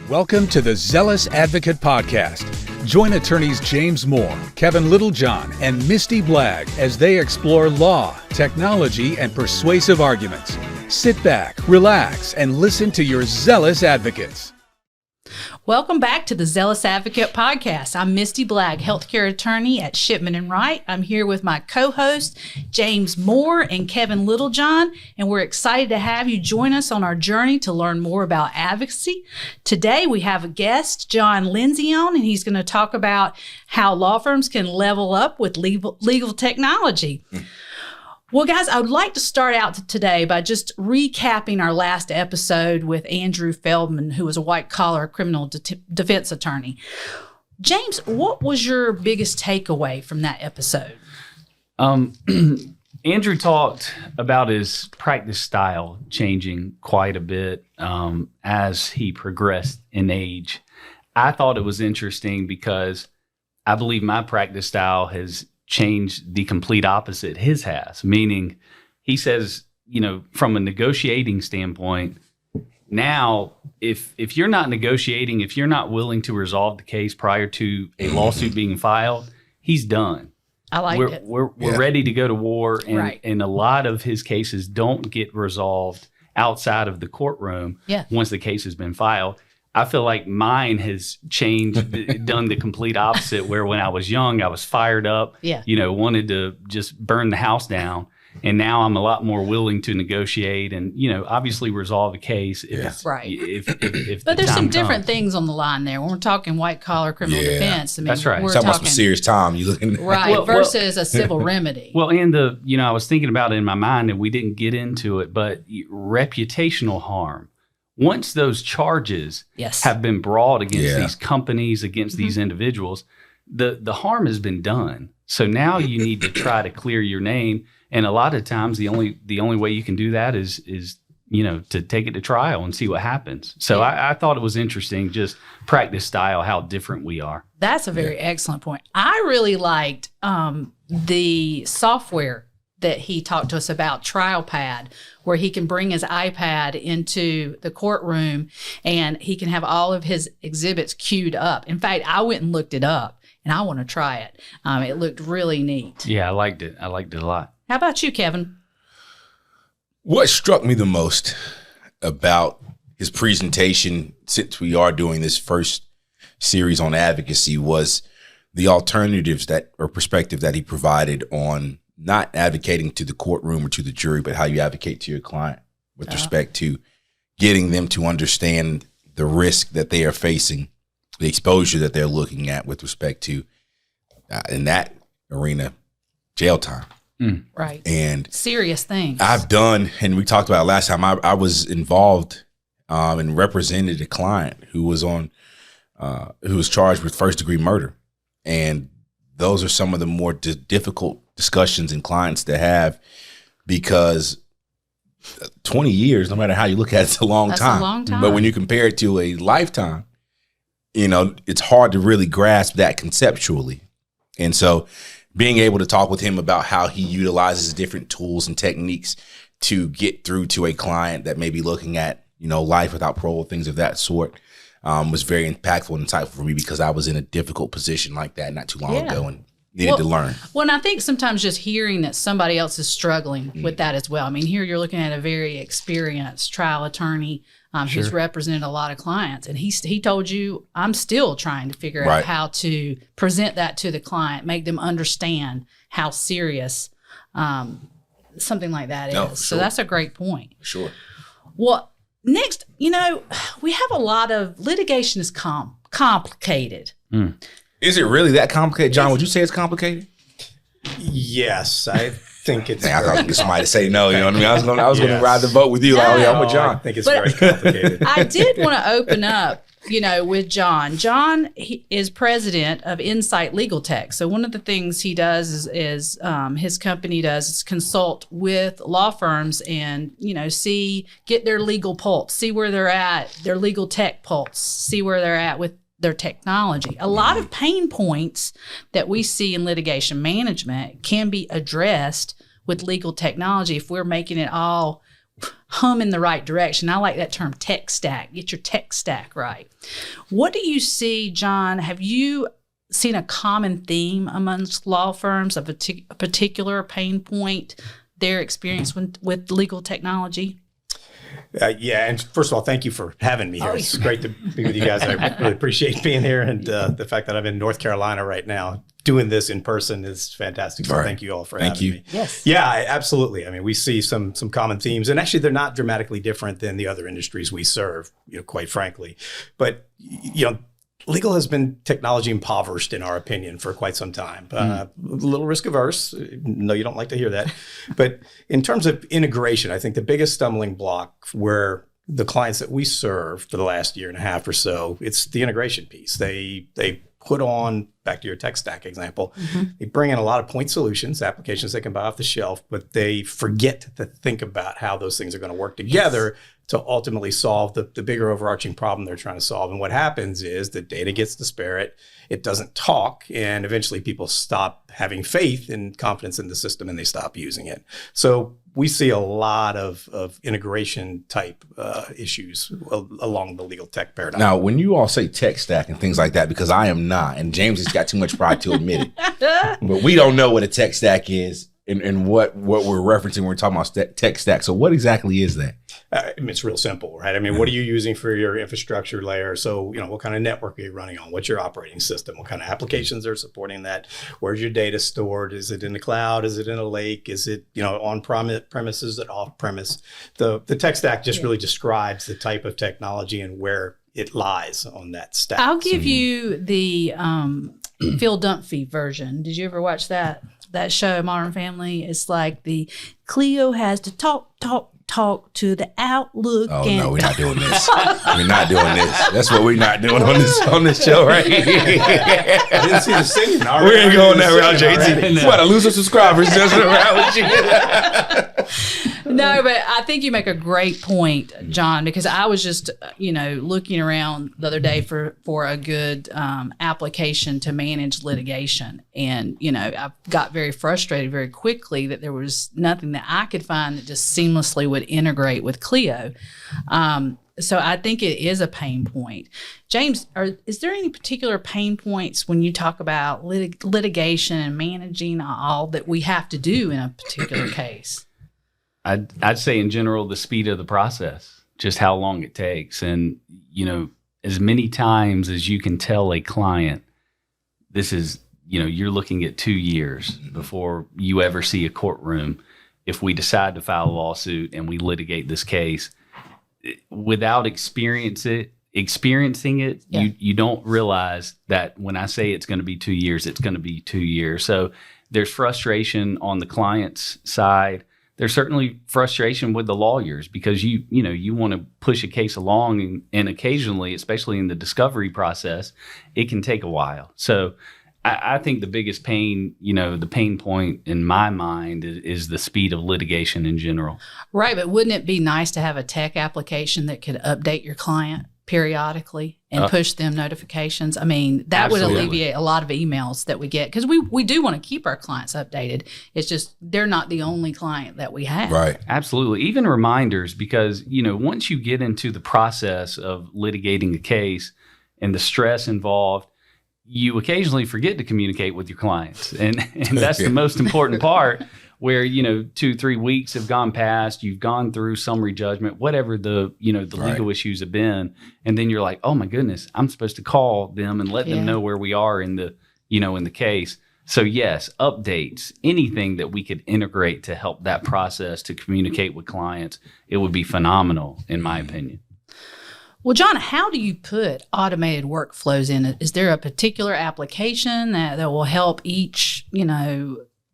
Welcome to the Zealous Advocate Podcast. Join attorneys James Moore, Kevin Littlejohn, and Misty Blagg as they explore law, technology, and persuasive arguments. Sit back, relax, and listen to your zealous advocates. Welcome back to the Zealous Advocate Podcast. I'm Misty Blagg, healthcare attorney at Shipman & Wright. I'm here with my co-hosts, James Moore and Kevin Littlejohn, and we're excited to have you join us on our journey to learn more about advocacy. Today, we have a guest, John Lindsey, on, and he's going to talk about how law firms can level up with legal technology. Well, guys, I would like to start out today by just recapping our last episode with Andrew Feldman, who was a white-collar criminal defense attorney. James, what was your biggest takeaway from that episode? Andrew talked about his practice style changing quite a bit as he progressed in age. I thought it was interesting because I believe my practice style has changed the complete opposite his has, meaning he says, from a negotiating standpoint, now if you're not negotiating, if you're not willing to resolve the case prior to a lawsuit being filed, he's done. I like it. We're ready to go to war, and, right. and a lot of his cases don't get resolved outside of the courtroom once the case has been filed. I feel like mine has changed, done the complete opposite, where when I was young, I was fired up, wanted to just burn the house down. And now I'm a lot more willing to negotiate and, obviously resolve a case. But there's some different things on the line there. When we're talking white collar criminal defense, I mean, that's right. We're talking about some serious time. You looking right versus a civil remedy. Well, and I was thinking about it in my mind, and we didn't get into it, but reputational harm. Once those charges have been brought against these companies, against these individuals, the harm has been done. So now you need to try to clear your name. And a lot of times the only way you can do that is to take it to trial and see what happens. So I thought it was interesting, just practice style, how different we are. That's a very excellent point. I really liked the software that he talked to us about, TrialPad, where he can bring his iPad into the courtroom and he can have all of his exhibits queued up. In fact, I went and looked it up, and I want to try it. It looked really neat. Yeah, I liked it. I liked it a lot. How about you, Kevin? What struck me the most about his presentation, since we are doing this first series on advocacy, was the alternatives or perspective that he provided on not advocating to the courtroom or to the jury, but how you advocate to your client with respect to getting them to understand the risk that they are facing, the exposure that they're looking at with respect to, in that arena, jail time. Right. And serious things. I've done, and we talked about it last time, I was involved and represented a client who was who was charged with first-degree murder. And those are some of the more difficult discussions and clients to have, because 20 years, no matter how you look at it, it's a long time. A long time. But when you compare it to a lifetime, it's hard to really grasp that conceptually. And so being able to talk with him about how he utilizes different tools and techniques to get through to a client that may be looking at, life without parole, things of that sort, was very impactful and insightful for me, because I was in a difficult position like that not too long ago and needed to learn. Well, and I think sometimes just hearing that somebody else is struggling with that as well. I mean, here you're looking at a very experienced trial attorney who's represented a lot of clients. And he told you, I'm still trying to figure out how to present that to the client, make them understand how serious something like that is. So that's a great point. Sure. Well, next, we have a lot of litigation is complicated. Is it really that complicated, John? Would you say it's complicated? Yes, I think it's. I thought somebody to say no. You know what I mean? I was going to ride the boat with you. I'm with John. I think it's very complicated. I did want to open up, with John. John is president of InCite Legal Tech. So one of the things he does is his company does is consult with law firms and get their legal pulse, see where they're at, their legal tech pulse, see where they're at with their technology. A lot of pain points that we see in litigation management can be addressed with legal technology if we're making it all hum in the right direction. I like that term, tech stack. Get your tech stack right. What do you see, John? Have you seen a common theme amongst law firms of a particular pain point they're experiencing with legal technology? Yeah, and first of all, thank you for having me here. It's great to be with you guys. I really appreciate being here, and the fact that I'm in North Carolina right now doing this in person is fantastic. So thank you all for having me. Yes. Yeah, absolutely. I mean, we see some common themes, and actually they're not dramatically different than the other industries we serve, quite frankly. But, legal has been technology impoverished, in our opinion, for quite some time. A little risk averse. No, you don't like to hear that. But in terms of integration, I think the biggest stumbling block where the clients that we serve for the last year and a half or so, it's the integration piece. They put on, back to your tech stack example, they bring in a lot of point solutions, applications they can buy off the shelf, but they forget to think about how those things are going to work together to ultimately solve the bigger overarching problem they're trying to solve. And what happens is the data gets disparate, it doesn't talk, and eventually people stop having faith and confidence in the system and they stop using it. So we see a lot of integration type issues along the legal tech paradigm. Now, when you all say tech stack and things like that, because I am not, and James has got too much pride to admit it, but we don't know what a tech stack is and what we're referencing when we're talking about tech stack. So what exactly is that? It's real simple, right? I mean, what are you using for your infrastructure layer? So, what kind of network are you running on? What's your operating system? What kind of applications are supporting that? Where's your data stored? Is it in the cloud? Is it in a lake? Is it, on premises or off premise? The tech stack just really describes the type of technology and where it lies on that stack. I'll give you the Phil Dunphy version. Did you ever watch that show, Modern Family? It's like the Cleo has to talk to the Outlook. Oh, no, we're not doing this. We're not doing this. That's what we're not doing on this show right here. I didn't see the singing. We ain't going that route, JT. You about to lose some subscribers just around with you. No, but I think you make a great point, John, because I was just, looking around the other day for a good application to manage litigation. And, I got very frustrated very quickly that there was nothing that I could find that just seamlessly would integrate with Clio. So I think it is a pain point. James, is there any particular pain points when you talk about litigation and managing all that we have to do in a particular case? I'd say in general, the speed of the process, just how long it takes. And, as many times as you can tell a client, this is, you're looking at 2 years before you ever see a courtroom. If we decide to file a lawsuit and we litigate this case, without experiencing it, you don't realize that when I say it's going to be 2 years, it's going to be 2 years. So there's frustration on the client's side. There's certainly frustration with the lawyers because you want to push a case along and occasionally, especially in the discovery process, it can take a while. So I think the biggest pain, the pain point in my mind is the speed of litigation in general. Right, but wouldn't it be nice to have a tech application that could update your client periodically and push them notifications? I mean, that Absolutely. would alleviate a lot of emails that we get because we do want to keep our clients updated. It's just they're not the only client that we have. Right. Absolutely. Even reminders because, once you get into the process of litigating a case and the stress involved, you occasionally forget to communicate with your clients. And that's the most important part where, 2-3 weeks have gone past, you've gone through summary judgment, whatever the legal issues have been. And then you're like, oh my goodness, I'm supposed to call them and let them know where we are in the, in the case. So yes, updates, anything that we could integrate to help that process to communicate with clients, it would be phenomenal in my opinion. Well, John, how do you put automated workflows in it? Is there a particular application that will help each,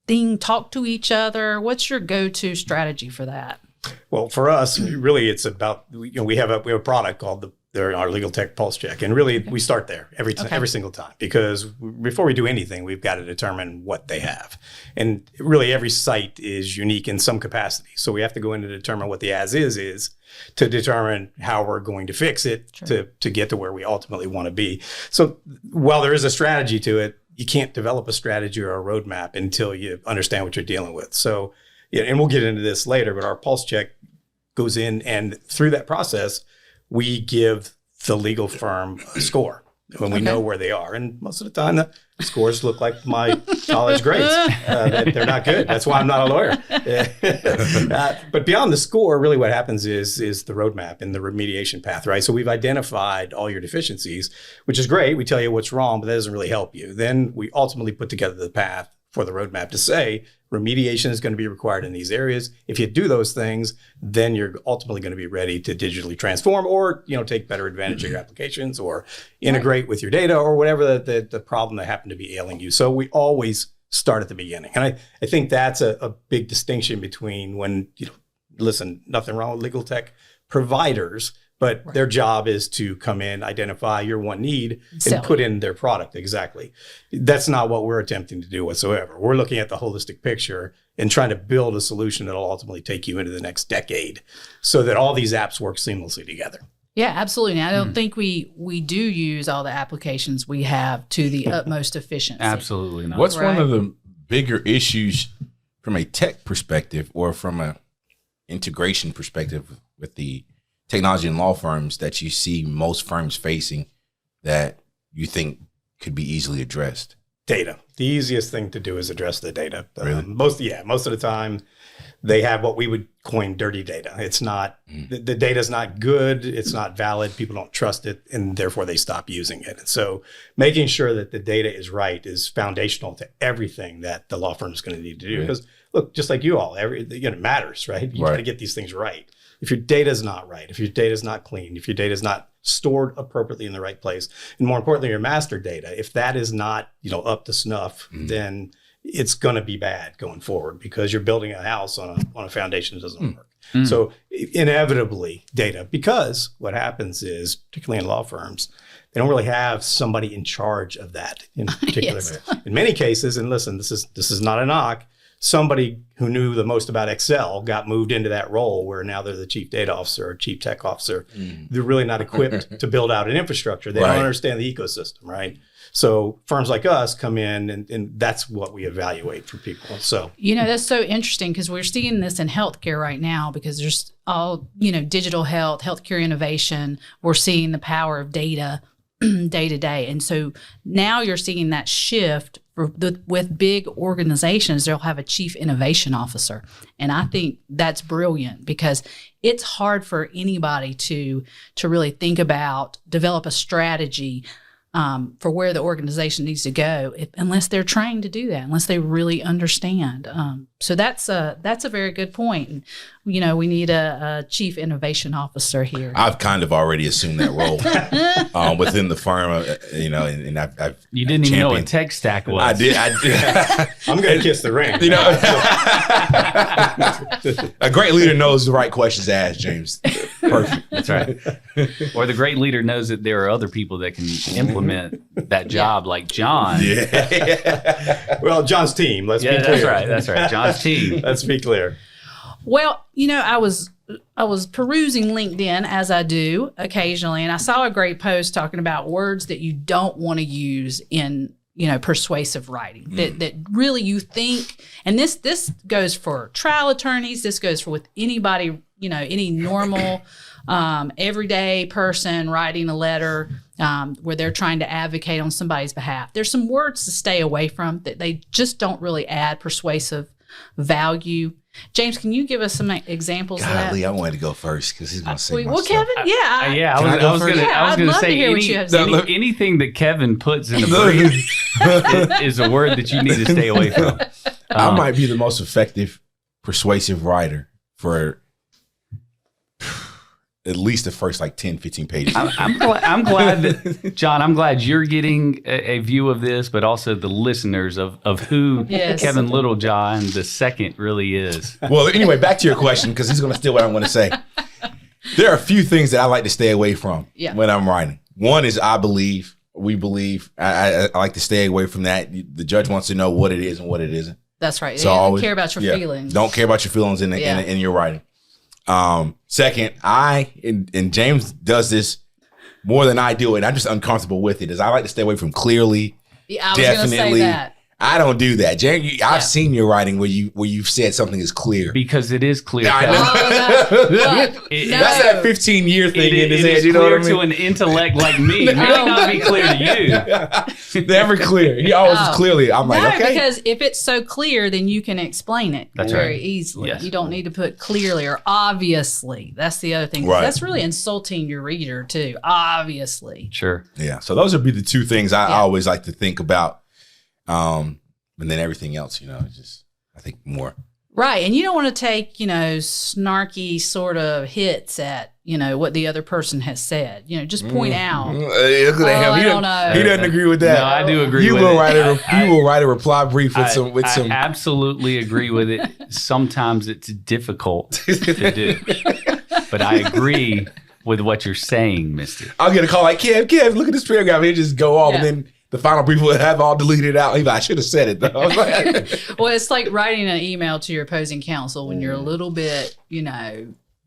thing talk to each other? What's your go-to strategy for that? Well, for us, really, it's about we have a product called our legal tech pulse check, and really we start there every single time because before we do anything, we've got to determine what they have, and really every site is unique in some capacity. So we have to go in to determine what the as is to determine how we're going to fix it to get to where we ultimately want to be. So while there is a strategy to it, you can't develop a strategy or a roadmap until you understand what you're dealing with. So, and we'll get into this later, but our pulse check goes in, and through that process, we give the legal firm a score when we know where they are. And most of the time, the scores look like my college grades. They're not good. That's why I'm not a lawyer. But beyond the score, really what happens is the roadmap and the remediation path, right? So we've identified all your deficiencies, which is great. We tell you what's wrong, but that doesn't really help you. Then we ultimately put together the path for the roadmap to say remediation is going to be required in these areas. If you do those things, then you're ultimately going to be ready to digitally transform or, take better advantage of your applications or integrate with your data or whatever the problem that happened to be ailing you. So we always start at the beginning. And I think that's a big distinction between when, listen, nothing wrong with legal tech providers, but their job is to come in, identify your one need, and put in their product. Exactly. That's not what we're attempting to do whatsoever. We're looking at the holistic picture and trying to build a solution that will ultimately take you into the next decade so that all these apps work seamlessly together. Yeah, absolutely. I don't think we do use all the applications we have to the utmost efficiency. Absolutely not. What's one of the bigger issues from a tech perspective or from a integration perspective with the technology and law firms that you see most firms facing that you think could be easily addressed? Data. The easiest thing to do is address the data. Really? Most of the time, they have what we would coin dirty data. It's not, the data is not good. It's not valid. People don't trust it, and therefore they stop using it. And so making sure that the data is right is foundational to everything that the law firm is going to need to do. Because look, just like you all, it matters, right? You got to get these things right. If your data is not right, if your data is not clean, if your data is not stored appropriately in the right place, and more importantly, your master data, if that is not, up to snuff, then it's going to be bad going forward because you're building a house on a foundation that doesn't work. So inevitably data, because what happens is, particularly in law firms, they don't really have somebody in charge of that in particular. In many cases, and listen, this is not a knock, somebody who knew the most about Excel got moved into that role where now they're the chief data officer or chief tech officer. They're really not equipped to build out an infrastructure. They don't understand the ecosystem, right? So firms like us come in and that's what we evaluate for people. So, that's so interesting because we're seeing this in healthcare right now because there's all, digital health, healthcare innovation. We're seeing the power of data day to day. And so now you're seeing that shift with big organizations. They'll have a chief innovation officer. And I think that's brilliant because it's hard for anybody to really think about, develop a strategy for where the organization needs to go, unless they're trained to do that, unless they really understand. So that's a very good point. And, we need a chief innovation officer here. I've kind of already assumed that role within the firm, and I've you didn't even know what tech stack was. I did. I'm going to kiss the ring. A great leader knows the right questions to ask, James. Perfect. That's right. Or the great leader knows that there are other people that can implement that job, like John. Yeah. Well, John's team. Let's be clear. That's right. John's team. Let's be clear. Well, I was perusing LinkedIn as I do occasionally, and I saw a great post talking about words that you don't want to use in persuasive writing that really you think, and this goes for trial attorneys, this goes for with anybody, any normal everyday person writing a letter where they're trying to advocate on somebody's behalf. There's some words to stay away from that they just don't really add persuasive value. James, can you give us some examples of that? I wanted to go first because he's going to say well, Kevin, I was going to say anything that Kevin puts in a brief is a word that you need to stay away from. I might be the most effective persuasive writer for at least the first 10, 15 pages. I'm glad that, John, I'm glad you're getting a view of this, but also the listeners of who Kevin Littlejohn the second really is. Well, anyway, back to your question, because he's going to steal what I'm going to say. There are a few things that I like to stay away from when I'm writing. One is we believe. I like to stay away from that. The judge wants to know what it is and what it isn't. That's right. So always care about your feelings. Don't care about your feelings in your writing. Second, and James does this more than I do it. I'm just uncomfortable with it. I like to stay away from clearly. Yeah, I was going to say that. I don't do that. James, I've seen your writing where you've said something is clear. Because it is clear. I know. That's that 15-year thing in his head. You know what I mean? To an intellect like me, it may not be clear to you. Never clear. He always is clearly. I'm like, okay. Because if it's so clear, then you can explain it very easily. Yes. You don't need to put clearly or obviously. That's the other thing. Right. That's really insulting your reader too. Obviously. Sure. Yeah. So those would be the two things I always like to think about. And then everything else, just I think more. Right. And you don't want to take, snarky sort of hits at, what the other person has said. Just point out. Look at him. I don't know. He doesn't agree with that. No, I do agree you with will it. You will write a reply brief with some. I absolutely agree with it. Sometimes it's difficult to do. But I agree with what you're saying, Misty. I'll get a call like, Kev, look at this paragraph. He'll just go off and then the final brief will have all deleted out. He's like, I should have said it though. Well, it's like writing an email to your opposing counsel when you're a little bit,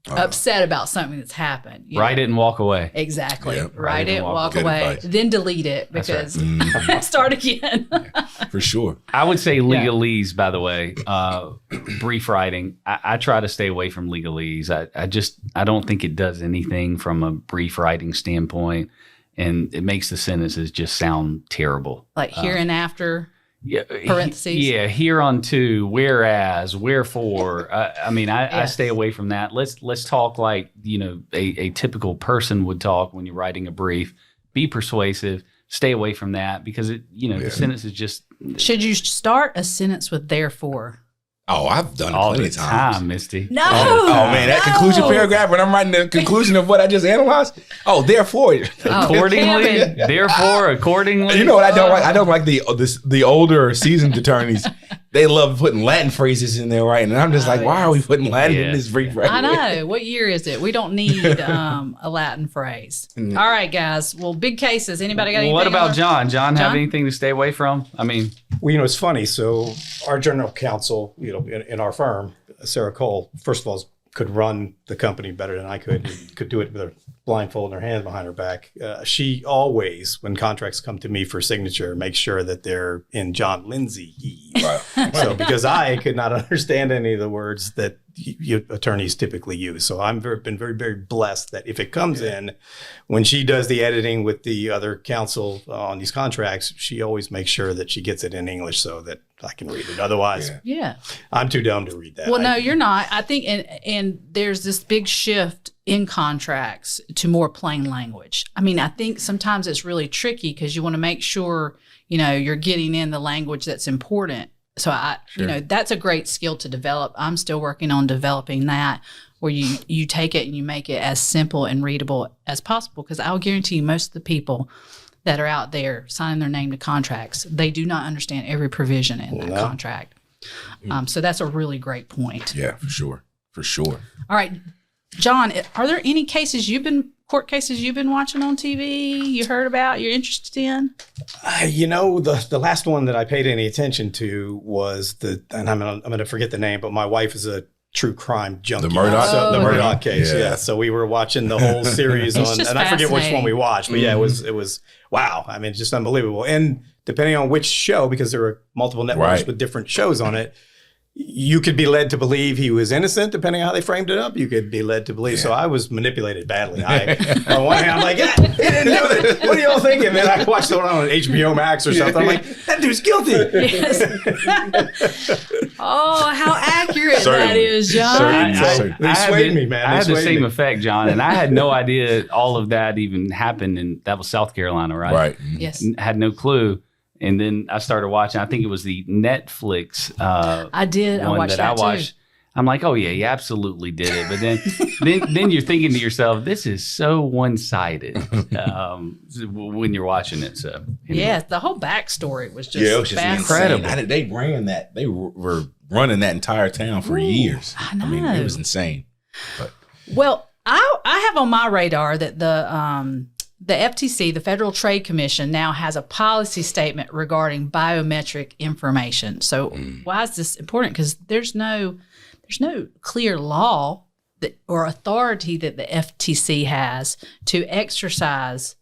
upset about something that's happened. Write it and walk away. Exactly. Yep. Write it, walk Good away, advice. then delete it because start again. For sure. I would say legalese, by the way, brief writing. I try to stay away from legalese. I don't think it does anything from a brief writing standpoint. And it makes the sentences just sound terrible. Like here and after, parentheses. Hereunto, whereas, wherefore. I stay away from that. Let's talk like, a typical person would talk when you're writing a brief. Be persuasive. Stay away from that because the sentence is just. Should you start a sentence with therefore? Oh, I've done it all plenty the of times. time, Misty. No. Oh man, that conclusion paragraph when I'm writing the conclusion of what I just analyzed. Oh, therefore. Accordingly, therefore, accordingly. You know what I don't like? I don't like the older or seasoned attorneys. They love putting Latin phrases in there, right? And I'm just like, why are we putting Latin in this brief? Right? I know. What year is it? We don't need a Latin phrase. All right, guys. Well, big cases. Anybody got anything? What about John? John, have anything to stay away from? Well, it's funny. So our general counsel, in our firm, Sarah Cole, first of all, could run the company better than I could. Could do it with her blindfold and her hands behind her back. She always, when contracts come to me for signature, makes sure that they're in John Lindsey. Right. So because I could not understand any of the words that attorneys typically use. So I've been very, very blessed that if it comes in, when she does the editing with the other counsel on these contracts, she always makes sure that she gets it in English so that I can read it. Otherwise, I'm too dumb to read that. Well, no, you're not. I think, and there's this big shift in contracts to more plain language. I think sometimes it's really tricky because you want to make sure, you're getting in the language that's important. So that's a great skill to develop. I'm still working on developing that, where you take it and you make it as simple and readable as possible. Because I'll guarantee you, most of the people that are out there signing their name to contracts, they do not understand every provision in that contract. So that's a really great point. Yeah, for sure. All right, John, are there any court cases you've been watching on TV, you heard about, you're interested in? The last one that I paid any attention to was and I'm going to forget the name, but my wife is a true crime junkie. The Murdaugh? The Murdaugh case, yeah. So we were watching the whole series on, and I forget which one we watched, but it was wow. It's just unbelievable. And depending on which show, because there were multiple networks with different shows on it, you could be led to believe he was innocent, depending on how they framed it up. You could be led to believe. So I was manipulated badly. On one hand, I'm like, he didn't do it. What are y'all thinking? And then I watched it on HBO Max or something. I'm like, that dude's guilty. Yes. Oh, how accurate that is, John. They swayed me, man. I had the same effect, John, and I had no idea all of that even happened. And that was South Carolina, right? Right. Yes. Had no clue. And then I started watching. I think it was the Netflix. I did. I watched that too. I'm like, oh yeah, he absolutely did it. But then you're thinking to yourself, this is so one-sided when you're watching it. So yes, the whole backstory was just incredible. They ran that. They were running that entire town for years. I know. It was insane. But. Well, I have on my radar that the FTC, the Federal Trade Commission, now has a policy statement regarding biometric information. So why is this important? Because there's no clear law or authority that the FTC has to exercise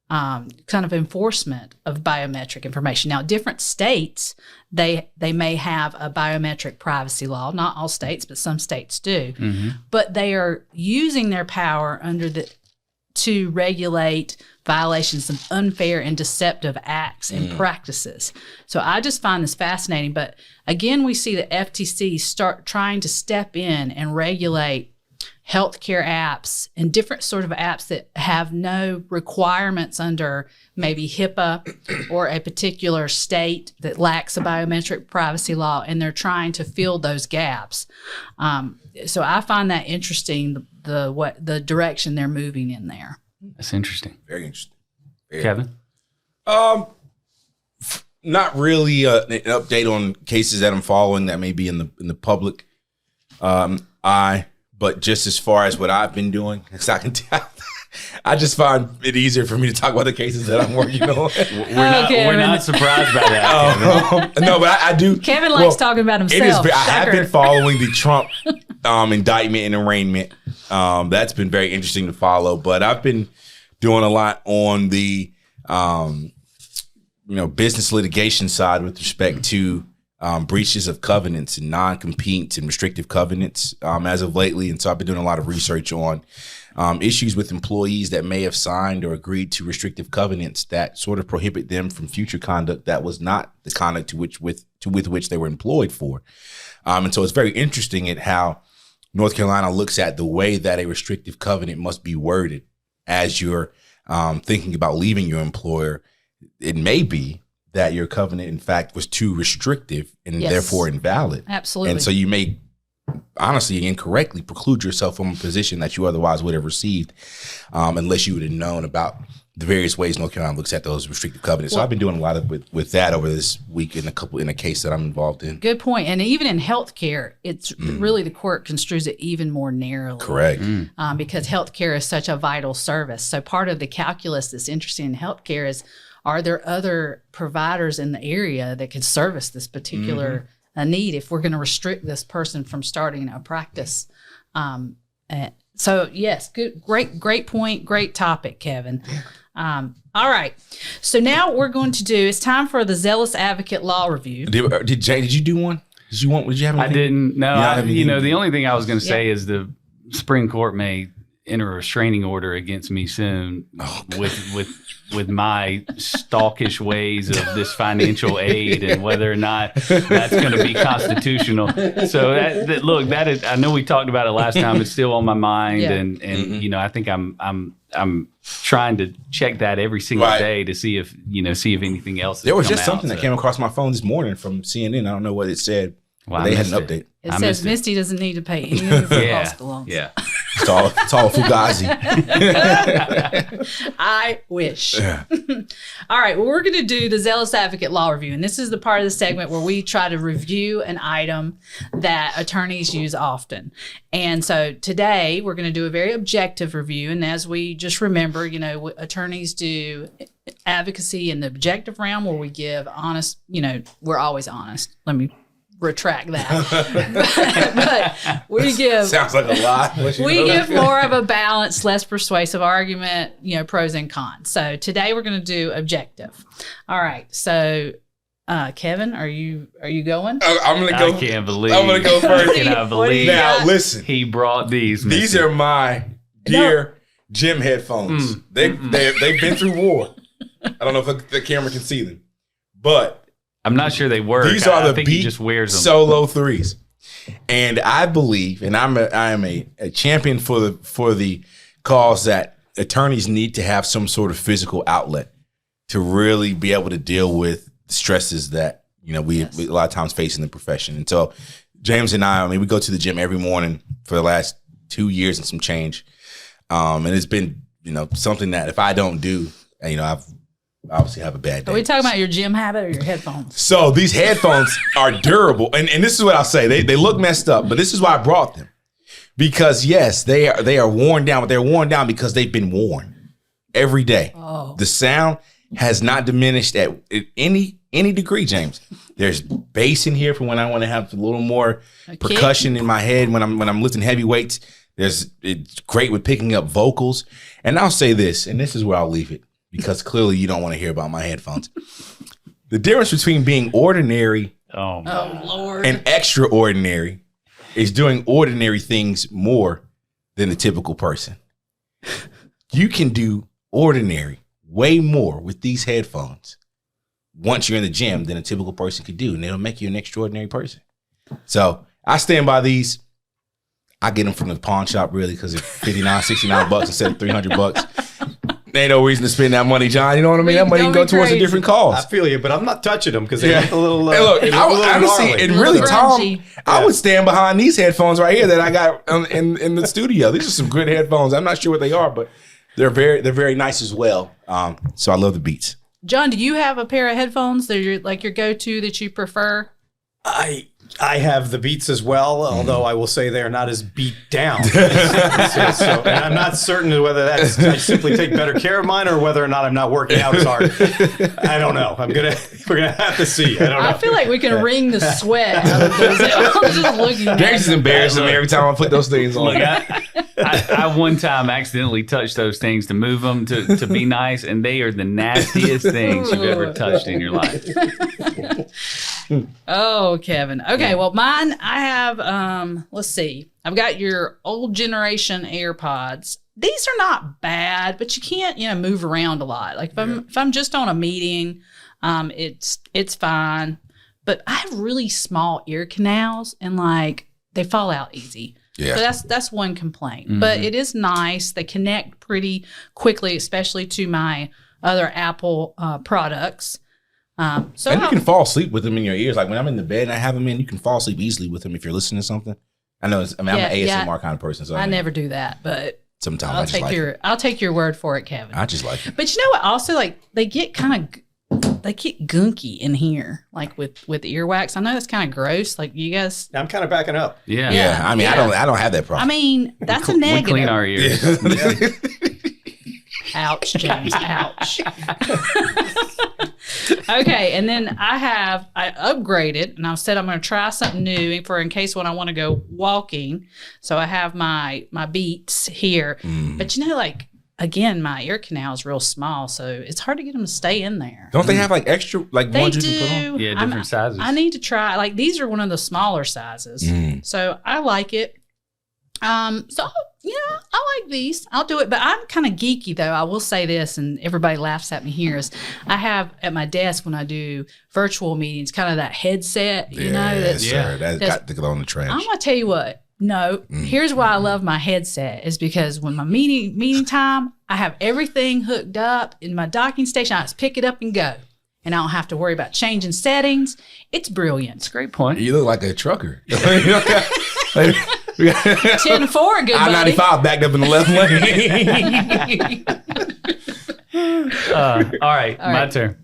kind of enforcement of biometric information. Now, different states, they may have a biometric privacy law. Not all states, but some states do. But they are using their power to regulate violations of unfair and deceptive acts and practices. So I just find this fascinating. But again, we see the FTC start trying to step in and regulate healthcare apps and different sort of apps that have no requirements under maybe HIPAA or a particular state that lacks a biometric privacy law, and they're trying to fill those gaps. So I find that interesting, the direction they're moving in there. That's interesting. Very interesting. Kevin? Not really an update on cases that I'm following that may be in the public eye. But just as far as what I've been doing, as I can tell, I just find it easier for me to talk about the cases that I'm working on. We're not surprised by that. No, but I do. Kevin likes talking about himself. I have been following the Trump indictment and arraignment. That's been very interesting to follow. But I've been doing a lot on the business litigation side with respect to breaches of covenants and non-competes and restrictive covenants as of lately. And so I've been doing a lot of research on issues with employees that may have signed or agreed to restrictive covenants that sort of prohibit them from future conduct that was not the conduct with which they were employed for. And so it's very interesting at how North Carolina looks at the way that a restrictive covenant must be worded as you're thinking about leaving your employer. It may be that your covenant, in fact, was too restrictive and therefore invalid. Absolutely. And so you may honestly incorrectly preclude yourself from a position that you otherwise would have received unless you would have known about the various ways North Carolina looks at those restrictive covenants. So I've been doing a lot of with that over this week in a case that I'm involved in. Good point. And even in healthcare, it's really the court construes it even more narrowly. Correct. Because healthcare is such a vital service. So part of the calculus that's interesting in healthcare is, are there other providers in the area that could service this particular need if we're going to restrict this person from starting a practice? So yes, good, great point, great topic, Kevin. All right, so now what we're going to do, it's time for the Zealous Advocate Law Review. Did Jay? Did you do one? Did you have? Anything? I didn't. No, the only thing I was going to say Yeah. is the Supreme Court may enter a restraining order against me soon with my stalkish ways of this financial aid and whether or not that's going to be constitutional. So look, that is, I know we talked about it last time. It's still on my mind, and I think I'm trying to check that every single day to see if anything else. There was just something that came across my phone this morning from CNN. I don't know what it said. Well, they had an update. It says Misty doesn't need to pay any of the cost belongs. Yeah. It's all Fugazi. I wish. Yeah. All right. Well, we're going to do the Zealous Advocate Law Review. And this is the part of the segment where we try to review an item that attorneys use often. And so today we're going to do a very objective review. And as we just remember, attorneys do advocacy in the objective realm where we give honest, we're always honest. Let me retract that. but we give sounds like a lot. We give more of a balanced, less persuasive argument, pros and cons. So today we're going to do objective. All right. So Kevin, are you going? I'm going to go. I can't believe. I'm going to go first. I cannot believe. Now listen. He brought these. These are my dear gym headphones. They've been through war. I don't know if the camera can see them, but I'm not sure they work. These are I the think he just wears them. Solo 3s. And I believe, and I am a champion for the cause that attorneys need to have some sort of physical outlet to really be able to deal with stresses that we a lot of times face in the profession. And so James and I we go to the gym every morning for the last 2 years and some change. And it's been something that if I don't do, I've obviously have a bad day. Are we talking about your gym habit or your headphones? So these headphones are durable. And this is what I'll say. They look messed up, but this is why I brought them. Because yes, they are worn down, but they're worn down because they've been worn every day. Oh. The sound has not diminished at any degree, James. There's bass in here for when I want to have a little more percussion in my head when I'm lifting heavy weights. It's great with picking up vocals. And I'll say this, and this is where I'll leave it. because clearly you don't want to hear about my headphones. The difference between being ordinary Oh, Lord. and extraordinary is doing ordinary things more than the typical person. You can do ordinary way more with these headphones once you're in the gym than a typical person could do, and it'll make you an extraordinary person. So I stand by these. I get them from the pawn shop, really, because it's $59, $69 instead of $300. There ain't no reason to spend that money, John. You know what I mean? That money can go towards a different cause. I feel you, but I'm not touching them because they look a little. Hey, look, honestly, gnarly. and really, Tom, grungy. I would stand behind these headphones right here that I got in the studio. These are some good headphones. I'm not sure what they are, but they're very nice as well. So I love the Beats. John, do you have a pair of headphones that are like your go-to that you prefer? I have the Beats as well, although I will say they are not as beat down. And I'm not certain whether that's I simply take better care of mine or whether or not I'm not working out as hard. I don't know. We're gonna have to see. I don't know. I feel like we can wring the sweat out of those. I'm just looking at James is them. embarrassing me every time I put those things on. Look, I one time accidentally touched those things to move them to be nice, and they are the nastiest things you've ever touched in your life. Oh, Kevin. Okay, well, mine, I have, let's see. I've got your old generation AirPods. These are not bad, but you can't, move around a lot. Like if I'm just on a meeting, it's fine. But I have really small ear canals and like they fall out easy. Yeah. So that's one complaint. Mm-hmm. But it is nice. They connect pretty quickly, especially to my other Apple products. And you can fall asleep with them in your ears. Like when I'm in the bed and I have them in, you can fall asleep easily with them if you're listening to something. I'm an ASMR kind of person. So I never do that, but sometimes I'll take your word for it, Kevin. I just like it. But you know what? Also, like they get gunky in here, like with earwax. I know that's kind of gross. Like you guys, I'm kind of backing up. Yeah. I mean, I don't have that problem. I mean, that's a negative. We clean our ears. Ouch, James. Ouch. Okay, and then I upgraded, and I said I'm going to try something new for in case when I want to go walking. So I have my Beats here, but again, my ear canal is real small, so it's hard to get them to stay in there. Don't they have like extra ones you can put on? Yeah, different sizes. I need to try. Like these are one of the smaller sizes, so I like it. I like these. I'll do it, but I'm kind of geeky though. I will say this, and everybody laughs at me here, is I have at my desk when I do virtual meetings, kind of that headset, That's got to go on the trash. I'm going to tell you what. No, here's why I love my headset is because when my meeting time, I have everything hooked up in my docking station. I just pick it up and go. And I don't have to worry about changing settings. It's brilliant. That's a great point. You look like a trucker. 10-4, good buddy. I-95 backed up in the left lane. All right, my turn.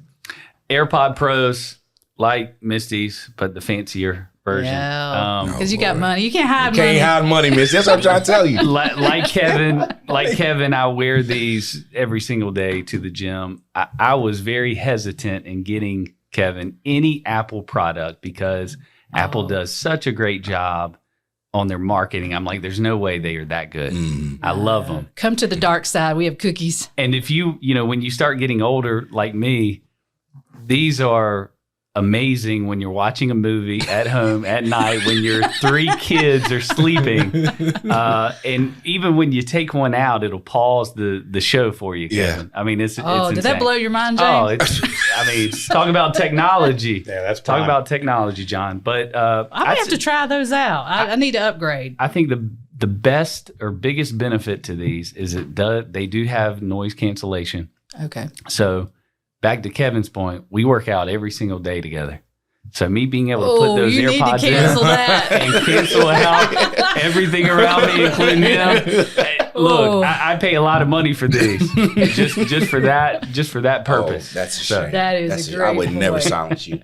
AirPod Pros, like Misty's, but the fancier version. Yeah, because you got money. You can't hide money. Can't hide money, miss. That's what I'm trying to tell you. Like Kevin, I wear these every single day to the gym. I was very hesitant in getting Kevin any Apple product because Apple does such a great job on their marketing. I'm like, there's no way they are that good. I love them. Come to the dark side. We have cookies. And if when you start getting older like me, these are amazing when you're watching a movie at home at night when your 3 kids are sleeping. And even when you take one out, it'll pause the show for you, Kevin. I mean, it's did insane. that blow your mind, James? Talk about technology. Yeah, that's talk prime. about technology, John. But I have to try those out. I need to upgrade. I think the best or biggest benefit to these is they do have noise cancellation. Okay. So back to Kevin's point, we work out every single day together. So me being able to put those AirPods in and cancel out everything around me, including him. Look, I pay a lot of money for these, just for that purpose. That's a shame. That is a great I would never point. silence you.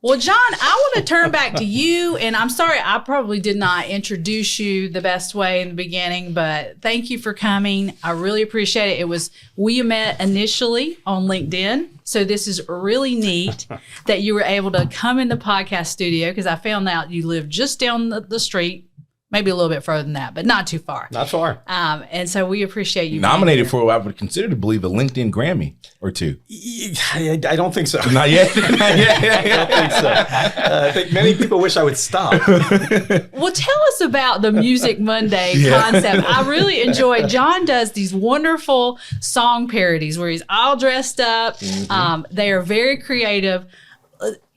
Well, John, I want to turn back to you, and I'm sorry I probably did not introduce you the best way in the beginning, but thank you for coming. I really appreciate it. We met initially on LinkedIn, so this is really neat that you were able to come in the podcast studio because I found out you live just down the street maybe a little bit further than that, but not too far. Not far. And so we appreciate you Nominated being for, I would consider to believe, a LinkedIn Grammy or two. I don't think so. Not yet. Not yet. I don't think so. I think many people wish I would stop. Well, tell us about the Music Monday concept. I really enjoy. John does these wonderful song parodies where he's all dressed up. They are very creative.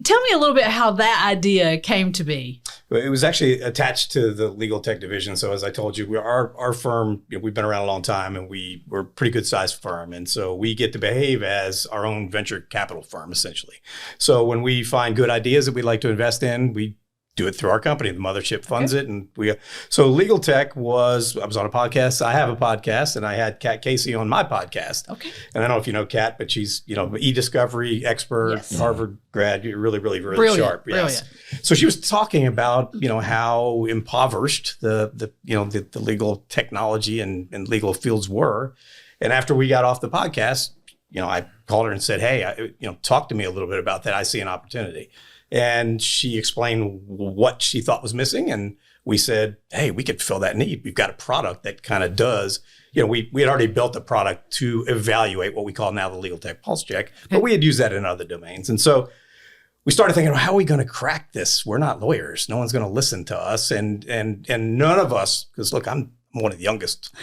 Tell me a little bit how that idea came to be. It was actually attached to the legal tech division. So as I told you, our firm, we've been around a long time, and we're a pretty good sized firm. And so we get to behave as our own venture capital firm, essentially. So when we find good ideas that we'd like to invest in, we do it through our company. The mothership funds it. And so legal tech I was on a podcast. I have a podcast, and I had Kat Casey on my podcast. Okay. And I don't know if you know Kat, but she's, e-discovery expert, Harvard grad, really, really, really Brilliant, sharp. Yes. brilliant. So she was talking about, how impoverished the legal technology and legal fields were. And after we got off the podcast, I called her and said, hey, talk to me a little bit about that. I see an opportunity. And she explained what she thought was missing. And we said, hey, we could fill that need. We've got a product that kind of does, we had already built a product to evaluate what we call now the legal tech pulse check, but we had used that in other domains. And so we started thinking, how are we going to crack this? We're not lawyers. No one's going to listen to us. And none of us, because look, I'm one of the youngest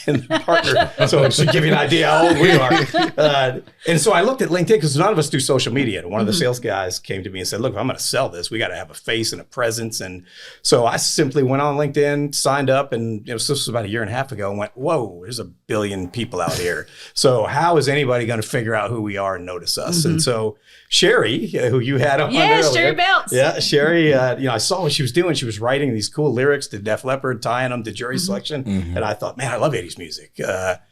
in the partner, so it should give you an idea how old we are. And so I looked at LinkedIn because none of us do social media. And one of the sales guys came to me and said, look, if I'm going to sell this, we got to have a face and a presence. And so I simply went on LinkedIn, signed up, and this was about a year and a half ago, and went, whoa, there's 1 billion people out here. So how is anybody going to figure out who we are and notice us? And so Sherry, who you had on earlier. Sherry Belts. Yeah, Sherry, I saw what she was doing. She was writing these cool lyrics to Def Leppard, tying them to Jury Selection. And I thought, man, I love 80s music.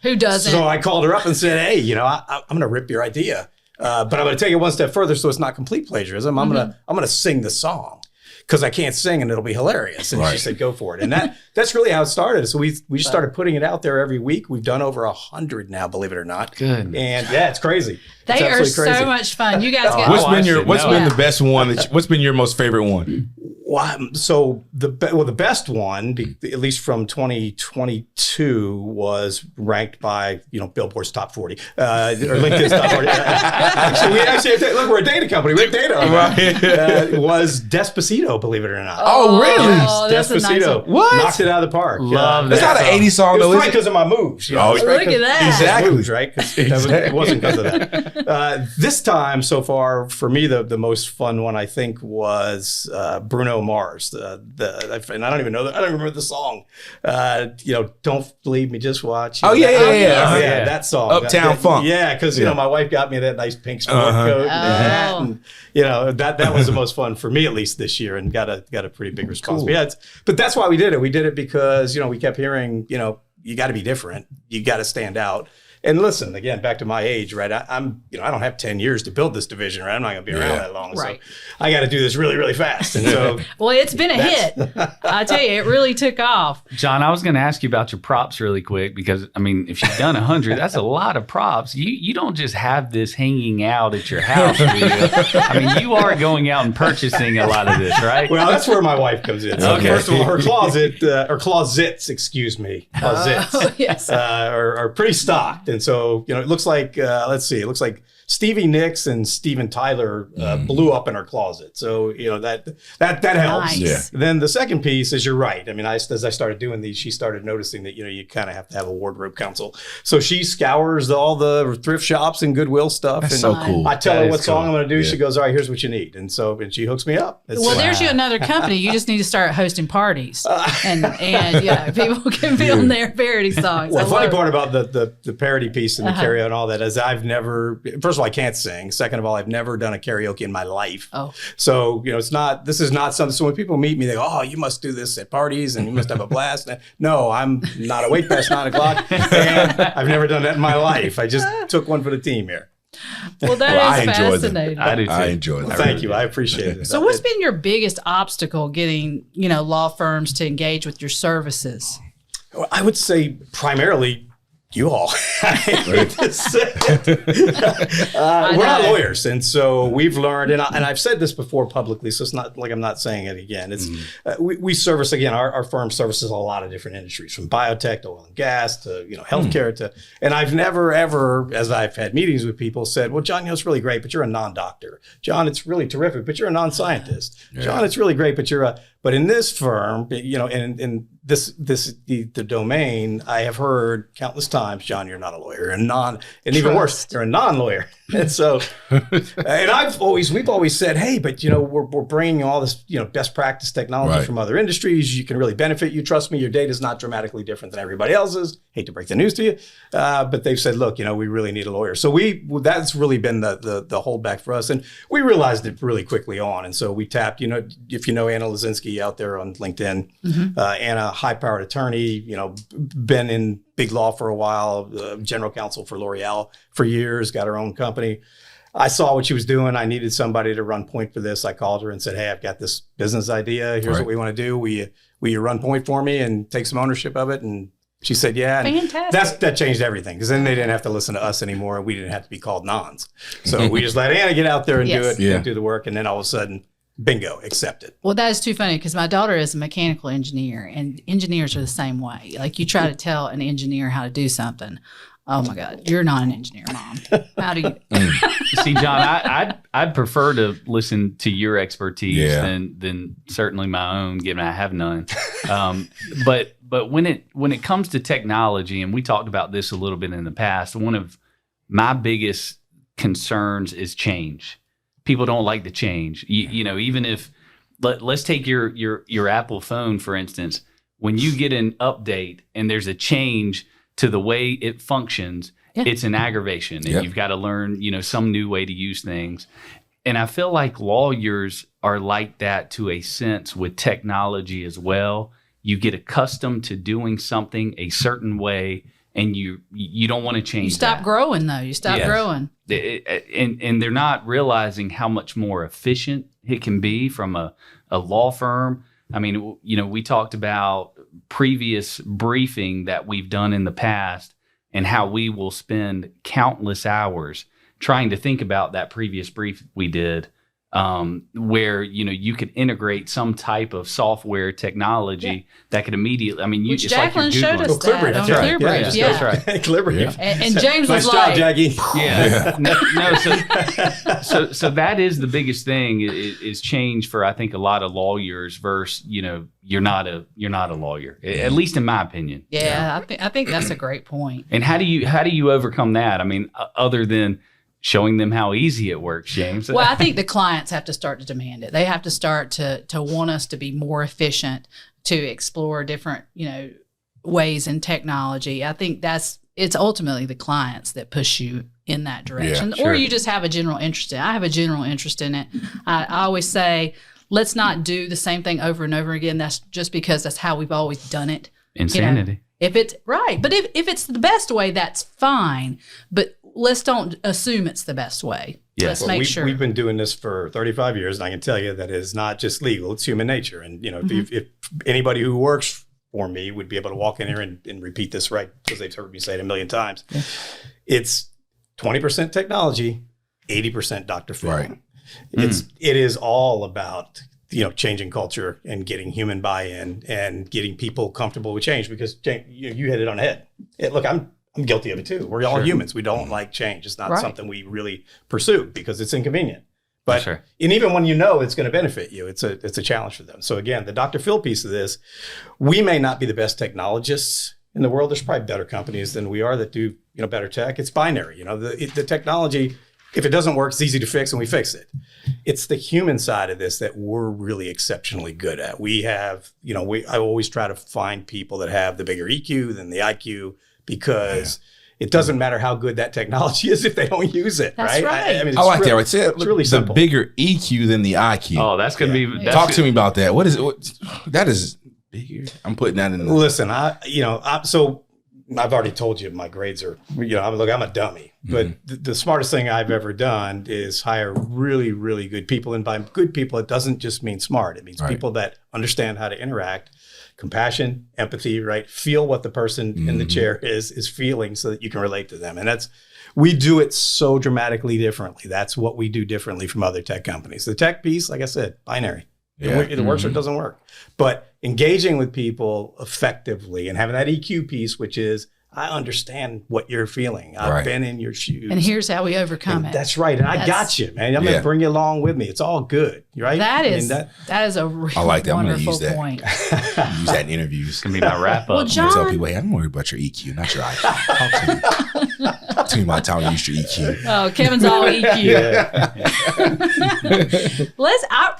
Who doesn't? So I called her up and said, hey, I'm going to rip your idea. But I'm going to take it one step further so it's not complete plagiarism. I'm going to sing the song because I can't sing and it'll be hilarious. And she said, go for it. And that's really how it started. So we just started putting it out there every week. We've done over 100 now, believe it or not. Good. And yeah, it's crazy. They are crazy. so much fun. You guys get What's been the best one? What's been your most favorite one? So the best one, at least from 2022, was ranked by Billboard's top 40 or LinkedIn's top 40. Actually, look, we're a data company. We have data on that. It was Despacito, believe it or not. Oh, really? Oh, that's a nice Despacito. one. What? Knocked it out of the park. Love That's not an 80s song, though, It's is right it? because of my moves. Oh, It's look at that. Exactly. Moves, right? It wasn't because of that. This time so far, for me, the most fun one I think was Bruno Mars. And I don't even know that. I don't remember the song. Don't believe me, just watch. Yeah. That song. Uptown Funk. Yeah, because my wife got me that nice pink sport coat. And that was the most fun for me, at least this year, and got a pretty big response. Cool. But that's why we did it. We did it because we kept hearing you got to be different. You got to stand out. And listen, again, back to my age, right? I don't have 10 years to build this division, right? I'm not going to be around that long. Right. So I got to do this really, really fast. And so, well, it's been a hit. I tell you, it really took off. John, I was going to ask you about your props really quick because, if you've done 100, that's a lot of props. You don't just have this hanging out at your house. You are going out and purchasing a lot of this, right? well, that's where my wife comes in. So Okay. First of all, her closet, or closets, excuse me, Yes. are pretty stocked. And so, it looks like, it looks like Stevie Nicks and Steven Tyler blew up in her closet. So, that helps. Nice. Yeah. Then the second piece is, you're right. As I started doing these, she started noticing that, you kind of have to have a wardrobe council. So she scours all the thrift shops and Goodwill stuff. That's and so cool. I tell That her is what song cool. I'm going to do. Yeah. She goes, all right, here's what you need. And she hooks me up. There's you another company. You just need to start hosting parties, and people can film their parody songs. Well, I the funny love it. part about the parody piece and the karaoke and all that is I've never, first of all, I can't sing. Second of all, I've never done a karaoke in my life. Oh. So, this is not something, so when people meet me, they go, oh, you must do this at parties and you must have a blast. No, I'm not awake past 9 o'clock and I've never done that in my life. I just took one for the team here. Well, that I is enjoy them. fascinating. I do too. I enjoy that. Well, thank you. I appreciate it. So what's been your biggest obstacle getting, law firms to engage with your services? I would say primarily, you all. We're not lawyers. And so we've learned, and I've said this before publicly, so it's not like I'm not saying it again. It's we service, again, our firm services a lot of different industries, from biotech to oil and gas to healthcare to, and I've never ever, as I've had meetings with people, said, well, John, it's really great, but you're a non-doctor. John, it's really terrific, but you're a non-scientist. Yeah. John, it's really great, but but in this firm, and the domain, I have heard countless times, John, you're not a lawyer, and even worse, you're a non-lawyer. And so, and we've always said, hey, but we're bringing all this best practice technology from other industries. You can really benefit. You trust me, your data is not dramatically different than everybody else's. Hate to break the news to you, but they've said, look, we really need a lawyer. So that's really been the holdback for us, and we realized it really quickly on. And so we tapped, if you know Anna Lazinski out there on LinkedIn, Anna, high-powered attorney, been in big law for a while, general counsel for L'Oreal for years, got her own company. I saw what she was doing. I needed somebody to run point for this. I called her and said, hey, I've got this business idea. Here's what we want to do. Will you run point for me and take some ownership of it? And she said, yeah. And fantastic. That changed everything, because then they didn't have to listen to us anymore, and we didn't have to be called nons. So we just let Anna get out there and do it, and do the work. And then all of a sudden, bingo, accepted. Well, that is too funny, because my daughter is a mechanical engineer, and engineers are the same way. Like, you try to tell an engineer how to do something. Oh my God, you're not an engineer, Mom. How do you? See, John, I'd prefer to listen to your expertise than certainly my own, given I have none. But when it comes to technology, and we talked about this a little bit in the past, one of my biggest concerns is change. People don't like to change. Even if let's take your Apple phone, for instance. When you get an update and there's a change to the way it functions, it's an aggravation, and you've got to learn, some new way to use things. And I feel like lawyers are like that to a sense with technology as well. You get accustomed to doing something a certain way, and you don't want to change. You stop growing, though. You stop growing. And they're not realizing how much more efficient it can be from a law firm. I mean, we talked about previous briefing that we've done in the past, and how we will spend countless hours trying to think about that previous brief we did, where you could integrate some type of software technology that could immediately. I mean, which it's Jacqueline like you're showed us that on ClearBridge. That's right. ClearBridge. And James nice was job, like, Jackie. So that is the biggest thing is change for, I think, a lot of lawyers versus you're not a lawyer, at least in my opinion. Yeah, I think that's a great point. And how do you overcome that? I mean, other than showing them how easy it works, James. Well, I think the clients have to start to demand it. They have to start to want us to be more efficient, to explore different, ways in technology. I think it's ultimately the clients that push you in that direction, or you just have a general interest in it. I have a general interest in it. I always say, let's not do the same thing over and over again. That's just because that's how we've always done it. Insanity. If it's right, but if it's the best way, that's fine. But let's don't assume it's the best way. Yes. Let's make sure. We've been doing this for 35 years, and I can tell you that it's not just legal; it's human nature. And if anybody who works for me would be able to walk in here and repeat this right, because they've heard me say it a million times. Yeah. It's 20% technology, 80% Dr. Phil. Right. It is all about changing culture and getting human buy-in and getting people comfortable with change, because you hit it on the head. Look, I'm guilty of it too. We're all humans. We don't like change. It's not something we really pursue because it's inconvenient. But and even when it's going to benefit you, it's a challenge for them. So again, the Dr. Phil piece of this, we may not be the best technologists in the world. There's probably better companies than we are that do better tech. It's binary. The technology, if it doesn't work, it's easy to fix, and we fix it. It's the human side of this that we're really exceptionally good at. We have, I always try to find people that have the bigger EQ than the IQ, because it doesn't matter how good that technology is if they don't use it. That's right. I mean, I like that. It's really simple. The bigger EQ than the IQ. Oh, that's going to be. Talk to me about that. What is it? That is bigger. I'm putting that in. Listen, so I've already told you my grades are, I'm a dummy. But the smartest thing I've ever done is hire really, really good people. And by good people, it doesn't just mean smart. It means people that understand how to interact, compassion, empathy, right? Feel what the person in the chair is feeling so that you can relate to them. And we do it so dramatically differently. That's what we do differently from other tech companies. The tech piece, like I said, binary. Yeah. It works or it doesn't work. But engaging with people effectively and having that EQ piece, which is, I understand what you're feeling. I've been in your shoes. And here's how we overcome it. That's right. And I got you, man. I'm going to bring you along with me. It's all good, right? That is a really I like that. I'm going to wonderful use that. point. Use that in interviews. It's going to be my wrap up. Well, John, Tell people, hey, I'm worried about your EQ, not your IQ. Talk to me about how you use your EQ. Oh, Kevin's all EQ.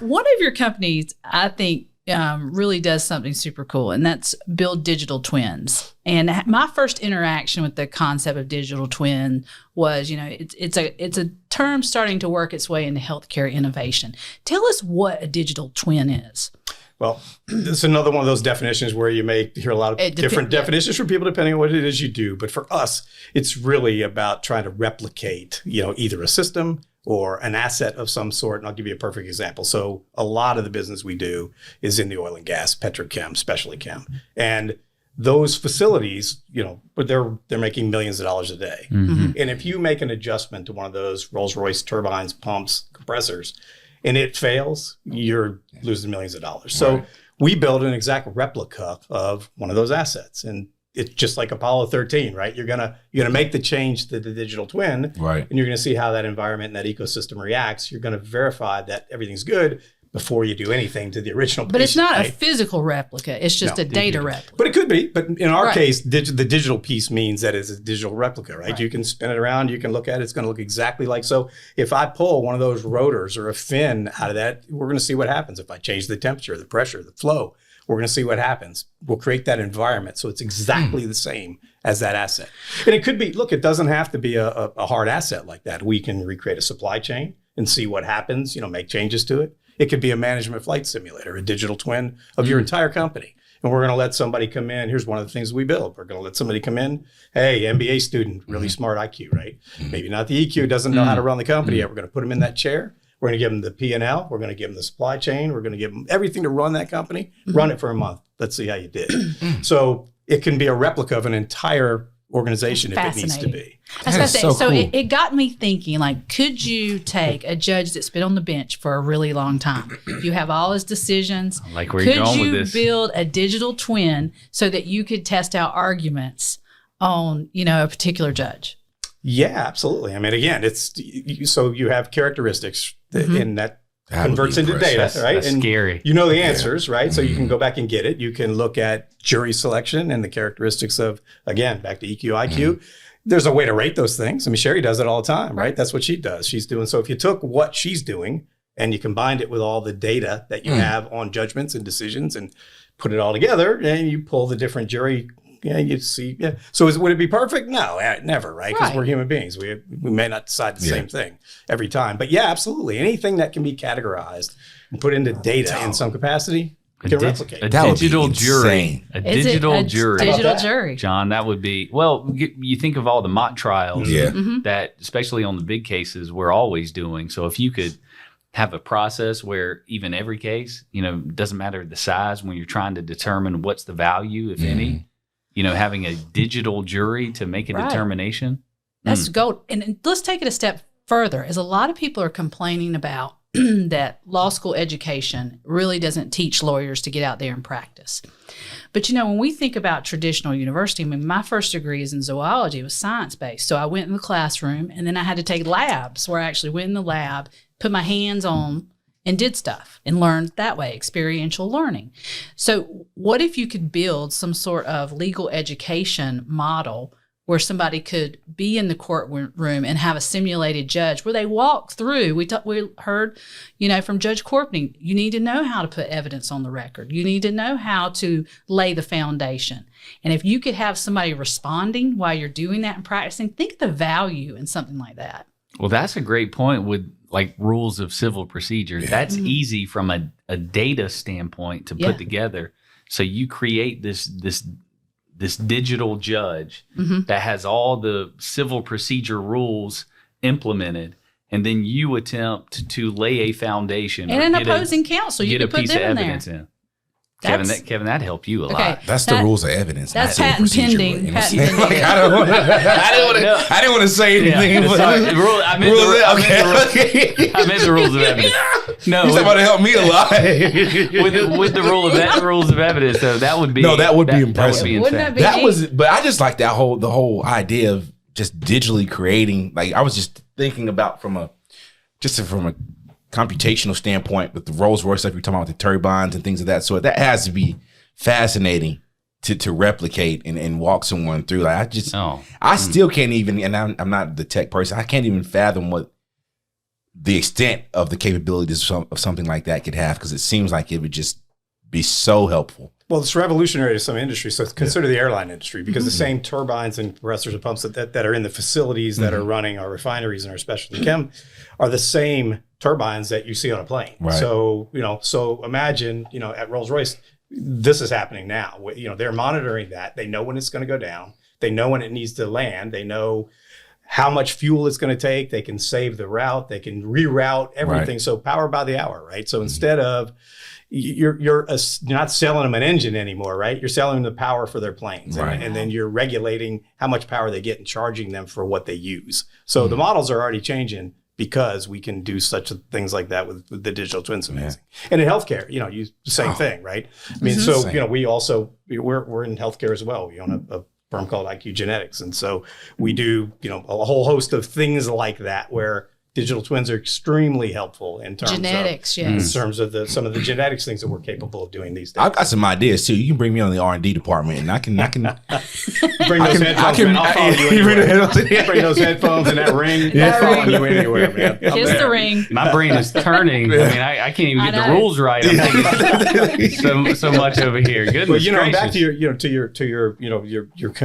One of your companies, I think, really does something super cool, and that's build digital twins. And my first interaction with the concept of digital twin was, it's a term starting to work its way into healthcare innovation. Tell us what a digital twin is. Well, this is another one of those definitions where you may hear a lot of different definitions from people depending on what it is you do. But for us, it's really about trying to replicate, either a system or an asset of some sort. And I'll give you a perfect example. So a lot of the business we do is in the oil and gas, petrochem, specialty chem. And those facilities, they're making millions of dollars a day. And if you make an adjustment to one of those Rolls-Royce turbines, pumps, compressors, and it fails, you're losing millions of dollars. So we build an exact replica of one of those assets. And it's just like Apollo 13, right? You're gonna make the change to the digital twin, and you're gonna see how that environment and that ecosystem reacts. You're gonna verify that everything's good before you do anything to the original patient. But it's not a physical replica. It's just a data replica. But it could be. But in our case, the digital piece means that it's a digital replica, right? You can spin it around. You can look at it. It's going to look exactly like. So if I pull one of those rotors or a fin out of that, we're going to see what happens. If I change the temperature, the pressure, the flow, we're going to see what happens. We'll create that environment so it's exactly the same as that asset. And it could be, look, it doesn't have to be a hard asset like that. We can recreate a supply chain and see what happens, make changes to it. It could be a management flight simulator, a digital twin of your entire company. And we're going to let somebody come in. Here's one of the things we build. We're going to let somebody come in. Hey, MBA student, really smart IQ, right? Maybe not the EQ, doesn't know how to run the company yet. We're going to put them in that chair. We're going to give them the P&L. We're going to give them the supply chain. We're going to give them everything to run that company. Run it for a month. Let's see how you did. So it can be a replica of an entire organization if it needs to be. I was going to say, so so cool. it got me thinking, could you take a judge that's been on the bench for a really long time? You have all his decisions. Like where you're going with this. Could you build a digital twin so that you could test out arguments on, a particular judge? Yeah, absolutely. I mean, again, so you have characteristics in that converts into data, right? That's and scary. You know the answers, right? So you can go back and get it. You can look at jury selection and the characteristics of, again, back to EQ, IQ. There's a way to rate those things. I mean, Sherry does it all the time, right? That's what she does. She's doing. So if you took what she's doing and you combined it with all the data that you have on judgments and decisions and put it all together, and you pull the different jury, you see. Yeah. So would it be perfect? No, never, right? Because we're human beings. We may not decide the same thing every time. But yeah, absolutely. Anything that can be categorized and put into data in some capacity can replicate. A digital jury. A digital jury. Digital jury. John, that would be, well, you think of all the mock trials that, especially on the big cases, we're always doing. So if you could have a process where even every case, doesn't matter the size when you're trying to determine what's the value, if any, having a digital jury to make a determination. That's gold. And let's take it a step further, as a lot of people are complaining about that law school education really doesn't teach lawyers to get out there and practice. But, when we think about traditional university, my first degree is in zoology. It was science-based. So I went in the classroom, and then I had to take labs where I actually went in the lab, put my hands on, and did stuff and learned that way, experiential learning. So what if you could build some sort of legal education model where somebody could be in the courtroom and have a simulated judge where they walk through. We heard, from Judge Corpney, you need to know how to put evidence on the record. You need to know how to lay the foundation. And if you could have somebody responding while you're doing that and practicing, think of the value in something like that. Well, that's a great point with rules of civil procedure. That's easy from a data standpoint to put together. So you create this this digital judge that has all the civil procedure rules implemented, and then you attempt to lay a foundation and or an get opposing counsel, you get a can put piece them of in evidence there. in. Kevin, that'd help you a lot. That's the rules of evidence. That's not patent civil procedure, pending. you know what I'm Patent saying? Like, pending. I didn't want to say anything. Yeah, but sorry, I meant the rules of evidence. No, He's about to help me a lot. with the rules of evidence, though, that would be that would be impressive. Wouldn't that be That neat? was, but I just like the whole idea of just digitally creating. Like I was just thinking about from a computational standpoint with the Rolls Royce, like we're talking about the turbines and things of that sort. That has to be fascinating to replicate and walk someone through. Like I still can't even, and I'm not the tech person. I can't even fathom what the extent of the capabilities of something like that could have, because it seems like it would just be so helpful. Well, it's revolutionary to some industries. So consider the airline industry, because the same turbines and compressors and pumps that are in the facilities that are running our refineries and our specialty chem are the same turbines that you see on a plane. Right. So, so imagine, at Rolls-Royce, this is happening now. They're monitoring that. They know when it's going to go down. They know when it needs to land. They know how much fuel it's going to take. They can save the route. They can reroute everything. Right. So power by the hour, right? So instead of you're not selling them an engine anymore, right? You're selling them the power for their planes, Right. and then you're regulating how much power they get and charging them for what they use. So the models are already changing because we can do such things like that with the digital twins. Amazing. And in healthcare, the same thing, right? I mean, so we also we're in healthcare as well. We own a firm called IQ Genetics, and so we do a whole host of things like that where digital twins are extremely helpful in terms genetics, of some of the genetics things that we're capable of doing these days. I've got some ideas too. You can bring me on the R&D department, and I can bring those headphones, man. I'll follow you anywhere. Bring those headphones and that ring. I'll follow you anywhere, man. Kiss the ring. My brain is turning. I mean, I can't even get the rules right. I'm thinking so much over here. Goodness Well, gracious. back to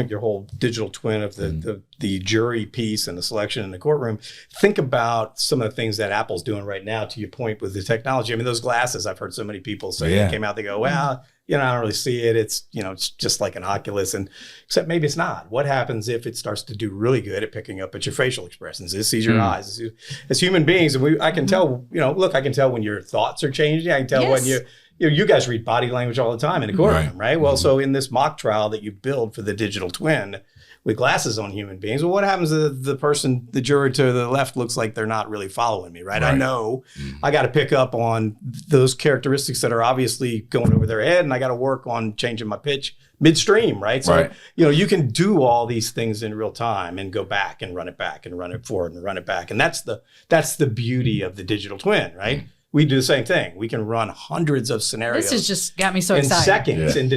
your whole digital twin of the jury piece and the selection in the courtroom. Think about some of the things that Apple's doing right now, to your point with the technology. I mean, those glasses, I've heard so many people say they came out, they go, well, I don't really see it. It's, it's just like an Oculus, and except maybe it's not. What happens if it starts to do really good at picking up at your facial expressions? It sees your eyes. As human beings, and I can tell, I can tell when your thoughts are changing. I can tell when you guys read body language all the time in a courtroom, right? Well, so in this mock trial that you build for the digital twin with glasses on human beings, well, what happens to the juror to the left looks like they're not really following me, right? I know I got to pick up on those characteristics that are obviously going over their head, and I got to work on changing my pitch midstream, right? So, you can do all these things in real time and go back and run it back and run it forward and run it back. And that's the beauty of the digital twin, right? We do the same thing. We can run hundreds of scenarios. This has just got me so in excited. seconds and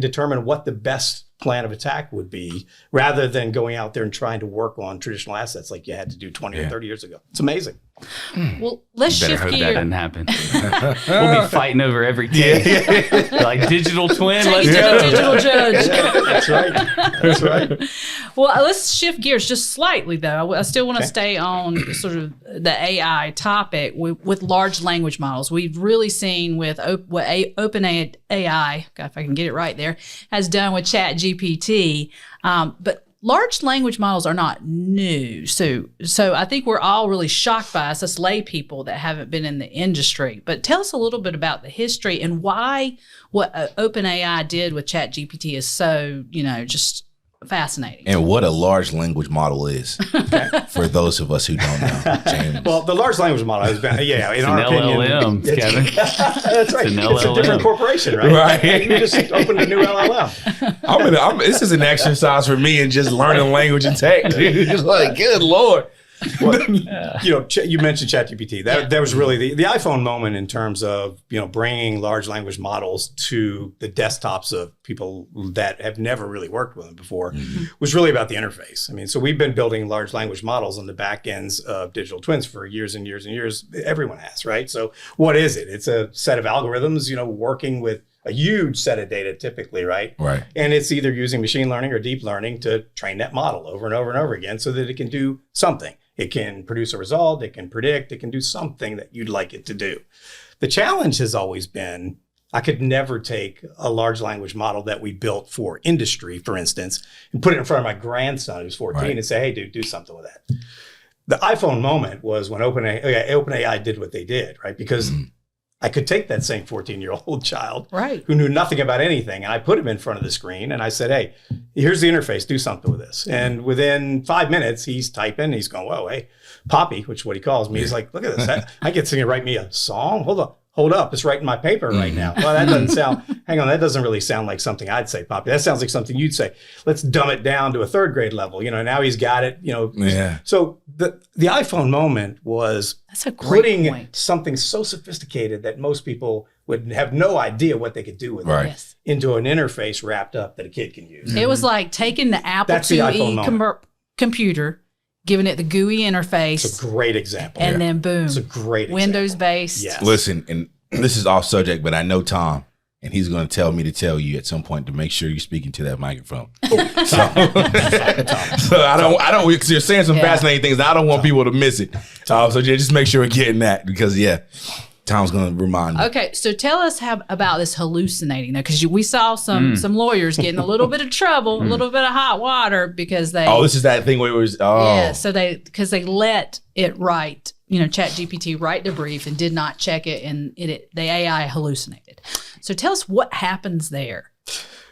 determine what the best plan of attack would be, rather than going out there and trying to work on traditional assets like you had to do 20 or 30 years ago. It's amazing. Well, let's Better shift hope that gears. doesn't happen. We'll be fighting over every case. Like digital twin. Take Let's it to go. the digital judge. That's right. That's right. Well, let's shift gears just slightly, though. I still want to stay on sort of the AI topic with large language models. We've really seen with what OpenAI, God, if I can get it right there, has done with ChatGPT. But large language models are not new. So I think we're all really shocked by us lay people that haven't been in the industry. But tell us a little bit about the history and why what OpenAI did with ChatGPT is so, just fascinating. And what a large language model is, for those of us who don't know, James. Well, the large language model has been, in our LLM, opinion, Kevin. That's right. It's an It's a different LLM. corporation, right? Right. You just opened a new LLM. This is an exercise for me in just learning language and tech. It's like, good Lord. Well, you mentioned ChatGPT. That was really the iPhone moment in terms of bringing large language models to the desktops of people that have never really worked with them before. Was really about the interface. I mean, so we've been building large language models on the back ends of digital twins for years and years and years. Everyone has, right? So what is it? It's a set of algorithms, working with a huge set of data typically, right? Right. And it's either using machine learning or deep learning to train that model over and over and over again so that it can do something. It can produce a result, it can predict, it can do something that you'd like it to do. The challenge has always been I could never take a large language model that we built for industry, for instance, and put it in front of my grandson who's 14 and say, hey, dude, do something with that. The iPhone moment was when OpenAI did what they did, right? Because I could take that same 14-year-old child who knew nothing about anything, and I put him in front of the screen, and I said, hey, here's the interface, do something with this. And within 5 minutes, he's typing, he's going, whoa, hey, Poppy, which is what he calls me. He's like, look at this. I get somebody to write me a song. Hold up, it's writing my paper right now. Well, that doesn't sound, hang on, that doesn't really sound like something I'd say, Poppy. That sounds like something you'd say. Let's dumb it down to a 3rd grade level. Now he's got it, Yeah. So the iPhone moment was putting something so sophisticated that most people would have no idea what they could do with it into an interface wrapped up that a kid can use. It was like taking the Apple IIe computer, giving it the GUI interface. It's a great example. And then boom. It's a great Windows-based. Yes. Listen, and this is off subject, but I know Tom, and he's going to tell me to tell you at some point to make sure you're speaking to that microphone. So I don't, because you're saying some fascinating things. I don't want people to miss it. So just make sure we're getting that because, Tom's going to remind me. Okay, so tell us about this hallucinating, though, because we saw some lawyers getting a little bit of trouble, a little bit of hot water because they. Oh, this is that thing where it was. Oh, yeah. So because they let it write, ChatGPT write the brief and did not check it, and the AI hallucinated. So tell us what happens there.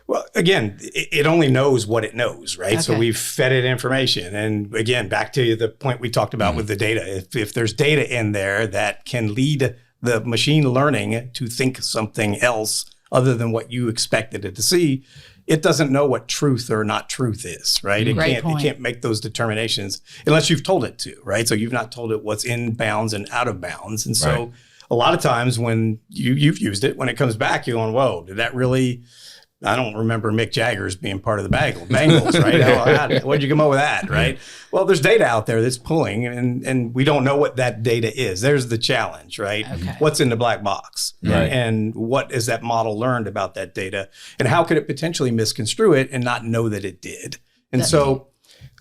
Well, again, it only knows what it knows, right? Okay. So we've fed it information. And again, back to the point we talked about with the data. If there's data in there that can lead the machine learning to think something else other than what you expected it to see, it doesn't know what truth or not truth is, right? It can't make those determinations unless you've told it to, right? So you've not told it what's in bounds and out of bounds. And so a lot of times when you've used it, when it comes back, you're going, whoa, did that really... I don't remember Mick Jagger's being part of the Bengals, right? Where'd you come up with that, right? Well, there's data out there that's pulling, and we don't know what that data is. There's the challenge, right? Okay. What's in the black box? Right. And what has that model learned about that data? And how could it potentially misconstrue it and not know that it did? And so,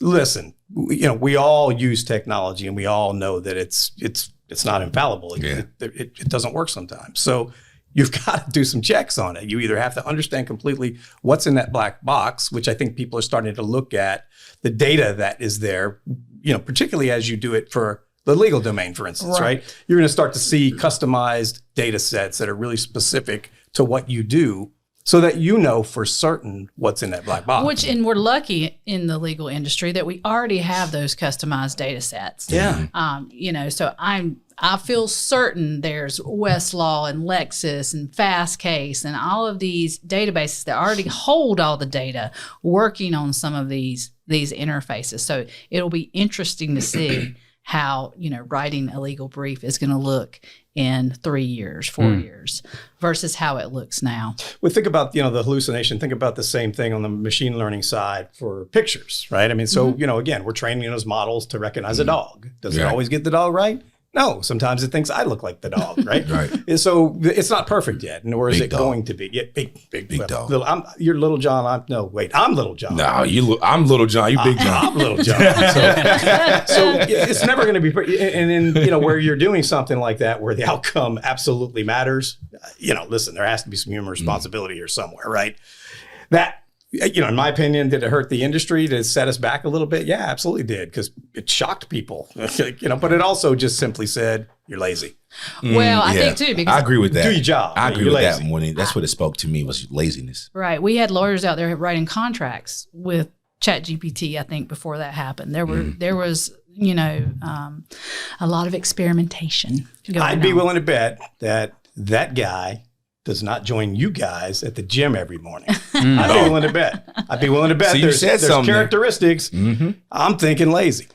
listen, we all use technology, and we all know that it's not infallible. It doesn't work sometimes. So you've got to do some checks on it. You either have to understand completely what's in that black box, which I think people are starting to look at the data that is there, particularly as you do it for the legal domain, for instance, right? You're going to start to see customized data sets that are really specific to what you do so that for certain what's in that black box. And we're lucky in the legal industry that we already have those customized data sets. Yeah. So I feel certain there's Westlaw and Lexis and Fastcase and all of these databases that already hold all the data working on some of these interfaces. So it'll be interesting to see how, writing a legal brief is going to look in 3 years, 4 years versus how it looks now. Well, think about, the hallucination. Think about the same thing on the machine learning side for pictures, right? I mean, so, again, we're training those models to recognize a dog. Does it always get the dog right? No, sometimes it thinks I look like the dog, right? And so it's not perfect yet, nor is it going to be. Yeah, big dog. You're Little John. I'm Little John. No, I'm Little John. You Big John. I'm Little John. So it's never going to be pretty. And then, where you're doing something like that, where the outcome absolutely matters, listen, there has to be some human responsibility here somewhere, right? That, in my opinion, did it hurt the industry? Did it set us back a little bit? Yeah, absolutely did, because it shocked people, but it also just simply said, you're lazy. Well, I think too, because I agree with that. Do your job. I agree with that more than that's what it spoke to me was laziness. Right. We had lawyers out there writing contracts with ChatGPT, I think, before that happened. There was a lot of experimentation going on. I'd be willing to bet that guy does not join you guys at the gym every morning. I'd be willing to bet. So there's characteristics. I'm thinking lazy.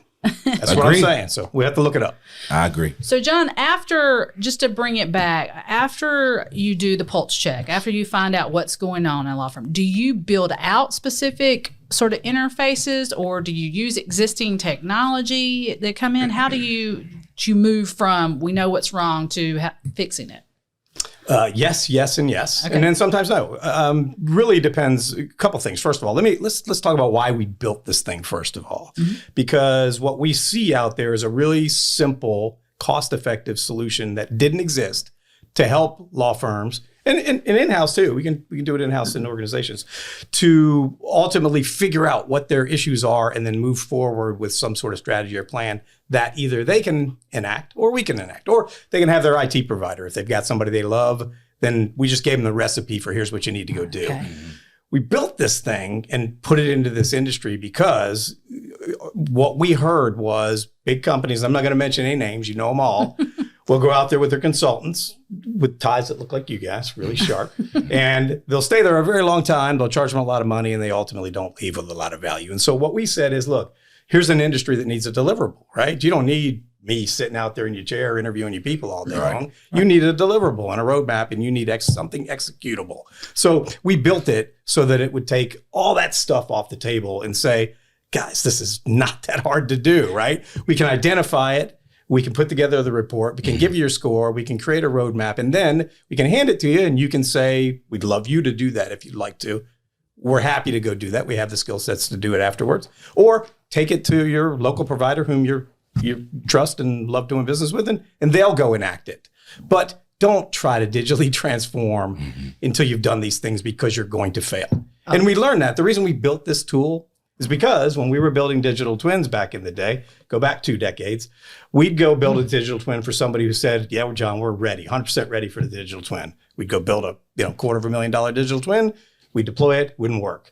That's what I'm saying. So we have to look it up. I agree. So John, just to bring it back, after you do the pulse check, after you find out what's going on in a law firm, do you build out specific sort of interfaces, or do you use existing technology that come in? How do you move from we know what's wrong to fixing it? Yes, and yes. Okay. And then sometimes no. Really depends. A couple things. First of all, let's talk about why we built this thing first of all. Because what we see out there is a really simple, cost-effective solution that didn't exist to help law firms And in-house too. We can do it in-house in organizations to ultimately figure out what their issues are and then move forward with some sort of strategy or plan that either they can enact or we can enact, or they can have their IT provider. If they've got somebody they love, then we just gave them the recipe for here's what you need to go do. Okay. We built this thing and put it into this industry because what we heard was big companies, I'm not going to mention any names, you know them all, will go out there with their consultants with ties that look like you guys, really sharp, and they'll stay there a very long time. They'll charge them a lot of money, and they ultimately don't leave with a lot of value. And so what we said is, look, here's an industry that needs a deliverable, right? You don't need me sitting out there in your chair interviewing your people all day long. You need a deliverable and a roadmap, and you need something executable. So we built it so that it would take all that stuff off the table and say, guys, this is not that hard to do, right? We can identify it. We can put together the report. We can give you your score. We can create a roadmap, and then we can hand it to you, and you can say, we'd love you to do that if you'd like to. We're happy to go do that. We have the skill sets to do it afterwards. Or take it to your local provider whom you trust and love doing business with, and they'll go enact it. But don't try to digitally transform until you've done these things, because you're going to fail. And we learned that. The reason we built this tool is because when we were building digital twins back in the day, go back 2 decades, we'd go build a digital twin for somebody who said, yeah, well, John, we're ready, 100% ready for the digital twin. We'd go build a $250,000 digital twin. We deploy it, wouldn't work.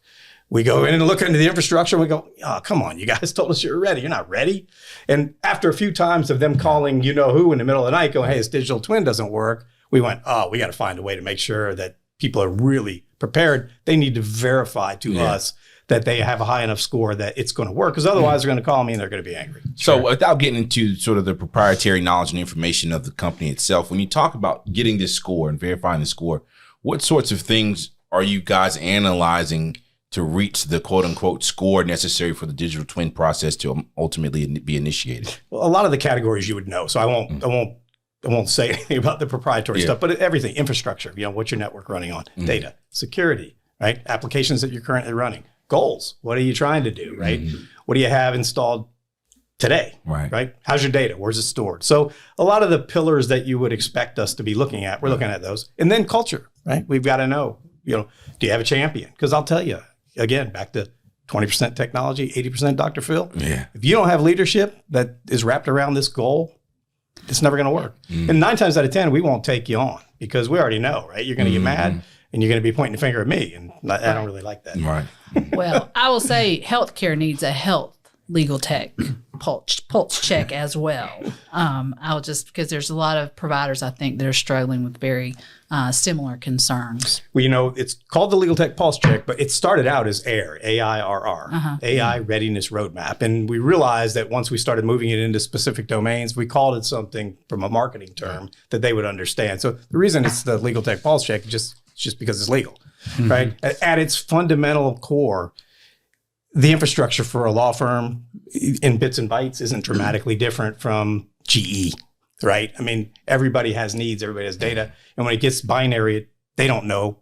We go in and look into the infrastructure and we go, oh, come on, you guys told us you were ready. You're not ready. And after a few times of them calling who in the middle of the night going, hey, this digital twin doesn't work, we went, oh, we got to find a way to make sure that people are really prepared. They need to verify to us that they have a high enough score that it's going to work, because otherwise they're going to call me and they're going to be angry. So without getting into sort of the proprietary knowledge and information of the company itself, when you talk about getting this score and verifying the score, what sorts of things are you guys analyzing to reach the quote unquote score necessary for the digital twin process to ultimately be initiated? Well, a lot of the categories you would know, so I won't say anything about the proprietary stuff, but everything, infrastructure, what's your network running on, data, security, right? Applications that you're currently running, goals. What are you trying to do, right? What do you have installed today, right? How's your data? Where's it stored? So a lot of the pillars that you would expect us to be looking at, we're looking at those. And then culture, right? We've got to know, do you have a champion? Because I'll tell you, again, back to 20% technology, 80% Dr. Phil. Yeah. If you don't have leadership that is wrapped around this goal, it's never going to work. And 9 times out of 10, we won't take you on, because we already know, right? You're going to get mad and you're going to be pointing the finger at me. And I don't really like that. Right. Well, I will say healthcare needs a health legal tech pulse check as well. Because there's a lot of providers, I think, that are struggling with very similar concerns. Well, it's called the legal tech pulse check, but it started out as AIRR, A-I-R-R, AI Readiness Roadmap. And we realized that once we started moving it into specific domains, we called it something from a marketing term that they would understand. So the reason it's the legal tech pulse check is just because it's legal, right? At its fundamental core, the infrastructure for a law firm in bits and bytes isn't dramatically different from GE, right? I mean, everybody has needs, everybody has data. And when it gets binary, they don't know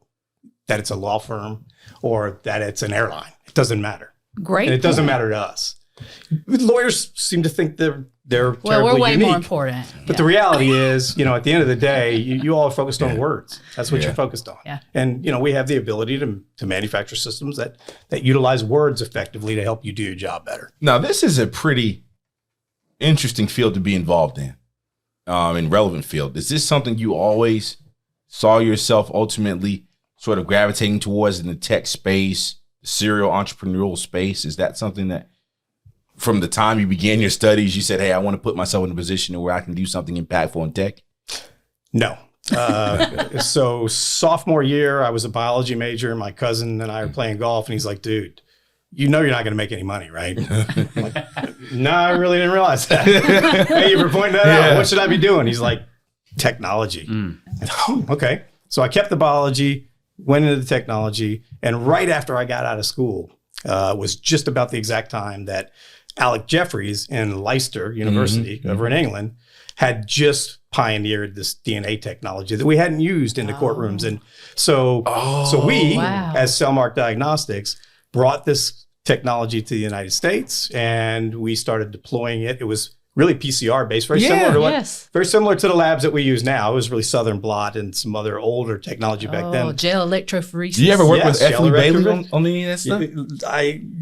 that it's a law firm or that it's an airline. It doesn't matter. Great. And it doesn't matter to us. Lawyers seem to think they're well, terribly we're way unique. more important. But the reality is, at the end of the day, you all are focused on words. That's what you're focused on. Yeah. And, we have the ability to manufacture systems that utilize words effectively to help you do your job better. Now, this is a pretty interesting field to be involved in relevant field. Is this something you always saw yourself ultimately sort of gravitating towards in the tech space, the serial entrepreneurial space? Is that something that from the time you began your studies, you said, hey, I want to put myself in a position where I can do something impactful in tech? No. So sophomore year, I was a biology major. My cousin and I were playing golf, and he's like, dude, you're not going to make any money, right? I'm like, no, I really didn't realize that. Thank you for pointing that out. What should I be doing? He's like, technology. Okay. So I kept the biology, went into the technology, and right after I got out of school was just about the exact time that Alec Jeffreys in Leicester University over in England had just pioneered this DNA technology that we hadn't used in the courtrooms. And so we, as Cellmark Diagnostics, brought this technology to the United States, and we started deploying it. It was really PCR based, very similar to the labs that we use now. It was really Southern blot and some other older technology back then. Gel electrophoresis. Do you ever work with Effley Bailey on any of that stuff?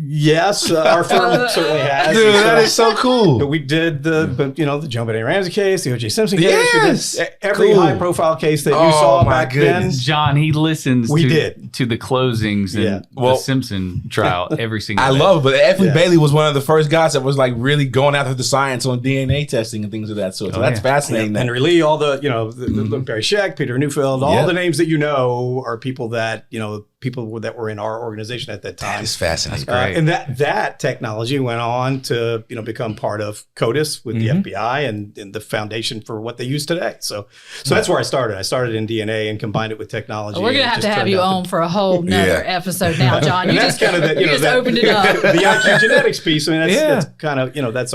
Yes, our firm certainly has. Dude, that is so cool. We did the Joe Benet Ramsey case, the O.J. Simpson case. Yes, we did every high profile case that you saw back then. John, he listens to the closings and the Simpson trial every single day. I love it, but Effley Bailey was one of the first guys that was like really going after the science on DNA testing and things of that sort. So that's fascinating. Henry Lee, all the Barry Scheck, Peter Neufeld, all the names that are people that people that were in our organization at that time. That is fascinating. And that technology went on to become part of CODIS with the FBI and the foundation for what they use today. So that's where I started. I started in DNA and combined it with technology. We're going to have you on for a whole nother episode now, John. You just opened it up. The IQ genetics piece. I mean, that's kind of that's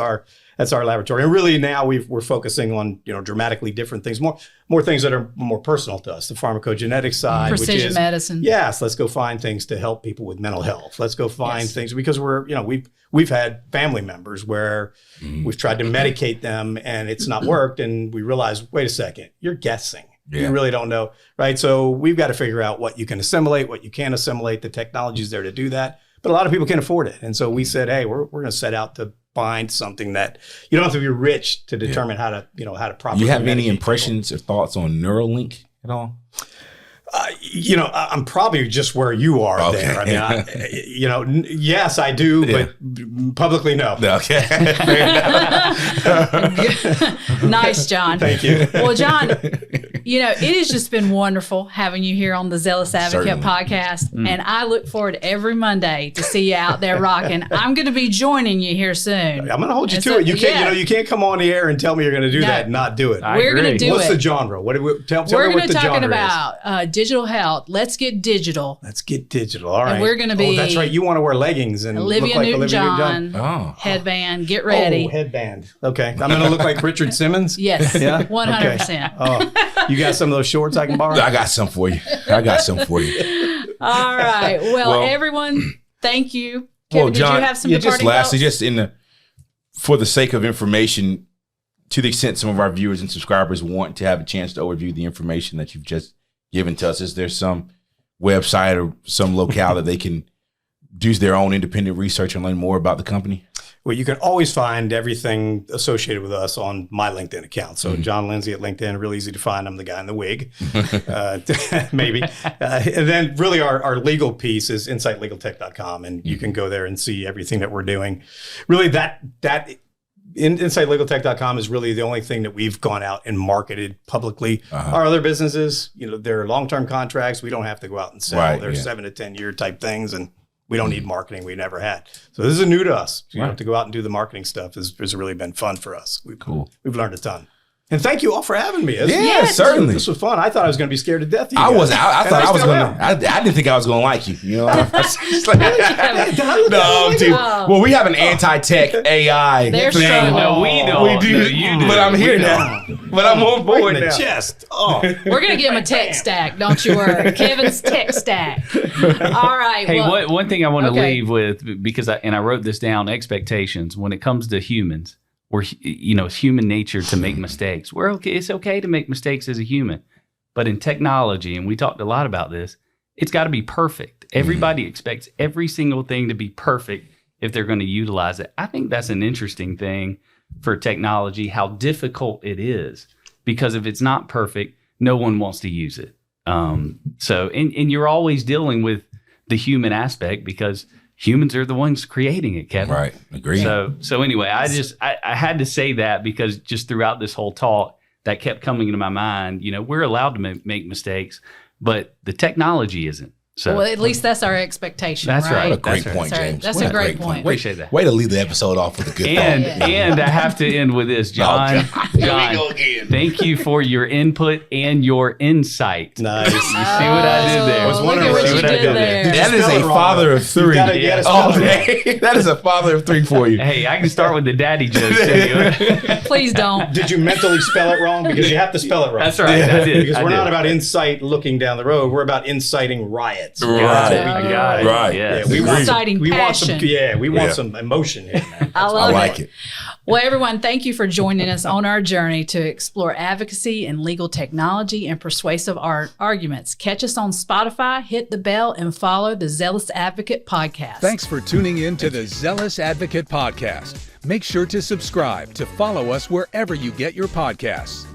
our laboratory. And really now we're focusing on, dramatically different things, more things that are more personal to us, the pharmacogenetic side, precision which is medicine. Yes, let's go find things to help people with mental health. Let's go find things because we've had family members where we've tried to medicate them and it's not worked. And we realize, wait a second, you're guessing. Yeah. You really don't know, right? So we've got to figure out what you can assimilate, what you can't assimilate. The technology's there to do that. But a lot of people can't afford it. And so we said, hey, we're going to set out to find something that you don't have to be rich to determine how to properly. You have any impressions or thoughts on Neuralink at all? I'm probably just where you are there. I mean, yes, I do, but publicly, no. Okay. Nice, John. Thank you. Well, John, it has just been wonderful having you here on the Zealous Advocate podcast. And I look forward every Monday to see you out there rocking. I'm going to be joining you here soon. I'm going to hold you to it. You can't, you can't come on the air and tell me you're going to do that and not do it. We're going to do What's it. the genre? Tell me what the genre is. We're going to talking about digital health. Let's get digital. Let's get digital. All right. And we're going to be. Oh, that's right. You want to wear leggings and Olivia look like Newton-John. Oh. Headband. Get ready. Oh, headband. Okay. I'm going to look like Richard Simmons. Yes. Yeah. 100%. Okay. Oh, you got some of those shorts I can borrow? I got some for you. All right. Well, everyone, thank you. Kevin, John, did you have some just lastly, just for the sake of information, to the extent some of our viewers and subscribers want to have a chance to overview the information that you've just given to us, is there some website or some locale that they can do their own independent research and learn more about the company? Well, you can always find everything associated with us on my LinkedIn account. So John Lindsey at LinkedIn, real easy to find. I'm the guy in the wig, maybe. And then really our legal piece is InCiteLegalTech.com, and you can go there and see everything that we're doing. Really, that InCiteLegalTech.com is really the only thing that we've gone out and marketed publicly. Our other businesses, they're long-term contracts. We don't have to go out and sell. They're 7 to 10 year type things, and we don't need marketing. We never had. So this is new to us. To go out and do the marketing stuff has really been fun for us. We've learned a ton. And thank you all for having me. Certainly. This was fun. I thought I was going to be scared to death of you I guys. was. I thought I was going to. I didn't think I was going to like you. Well, we have an anti-tech AI They're thing. struggling. No, we don't. We do. No, you do. But I'm here now. But I'm on board in the now. chest. Oh, We're going to give him a tech stack. Don't you worry. Kevin's tech stack. All right. Hey, well, one thing I want to leave with, because I wrote this down, expectations when it comes to humans. It's human nature to make mistakes. It's okay to make mistakes as a human, but in technology, and we talked a lot about this, it's got to be perfect. Everybody expects every single thing to be perfect if they're going to utilize it. I think that's an interesting thing for technology, how difficult it is, because if it's not perfect, no one wants to use it. So you're always dealing with the human aspect because humans are the ones creating it, Kevin. Right. Agreed. So anyway, I had to say that because just throughout this whole talk, that kept coming into my mind. We're allowed to make mistakes, but the technology isn't. So, well, at least that's our expectation. That's right. What a great point, James. That's a great point. Appreciate that. Way to leave the episode off with a good thought. And I have to end with this, John. John, thank you for your input and your insight. nice. You see what I did there? I was wondering look at what what you you did there. That is a father of three. You gotta spell it right. That is a father of three for you. Hey, I can start with the daddy jokes. Please don't. Did you mentally spell it wrong? Because you have to spell it right. That's right. I did. Because we're not about insight looking down the road. We're about inciting riots. Right. I got it. Right. Yes. We want Inciting some passion. we want some emotion here, man. I love I like it. Well, everyone, thank you for joining us on our journey to explore advocacy and legal technology and persuasive arguments. Catch us on Spotify, hit the bell, and follow the Zealous Advocate podcast. Thanks for tuning in to the Zealous Advocate podcast. Make sure to subscribe to follow us wherever you get your podcasts.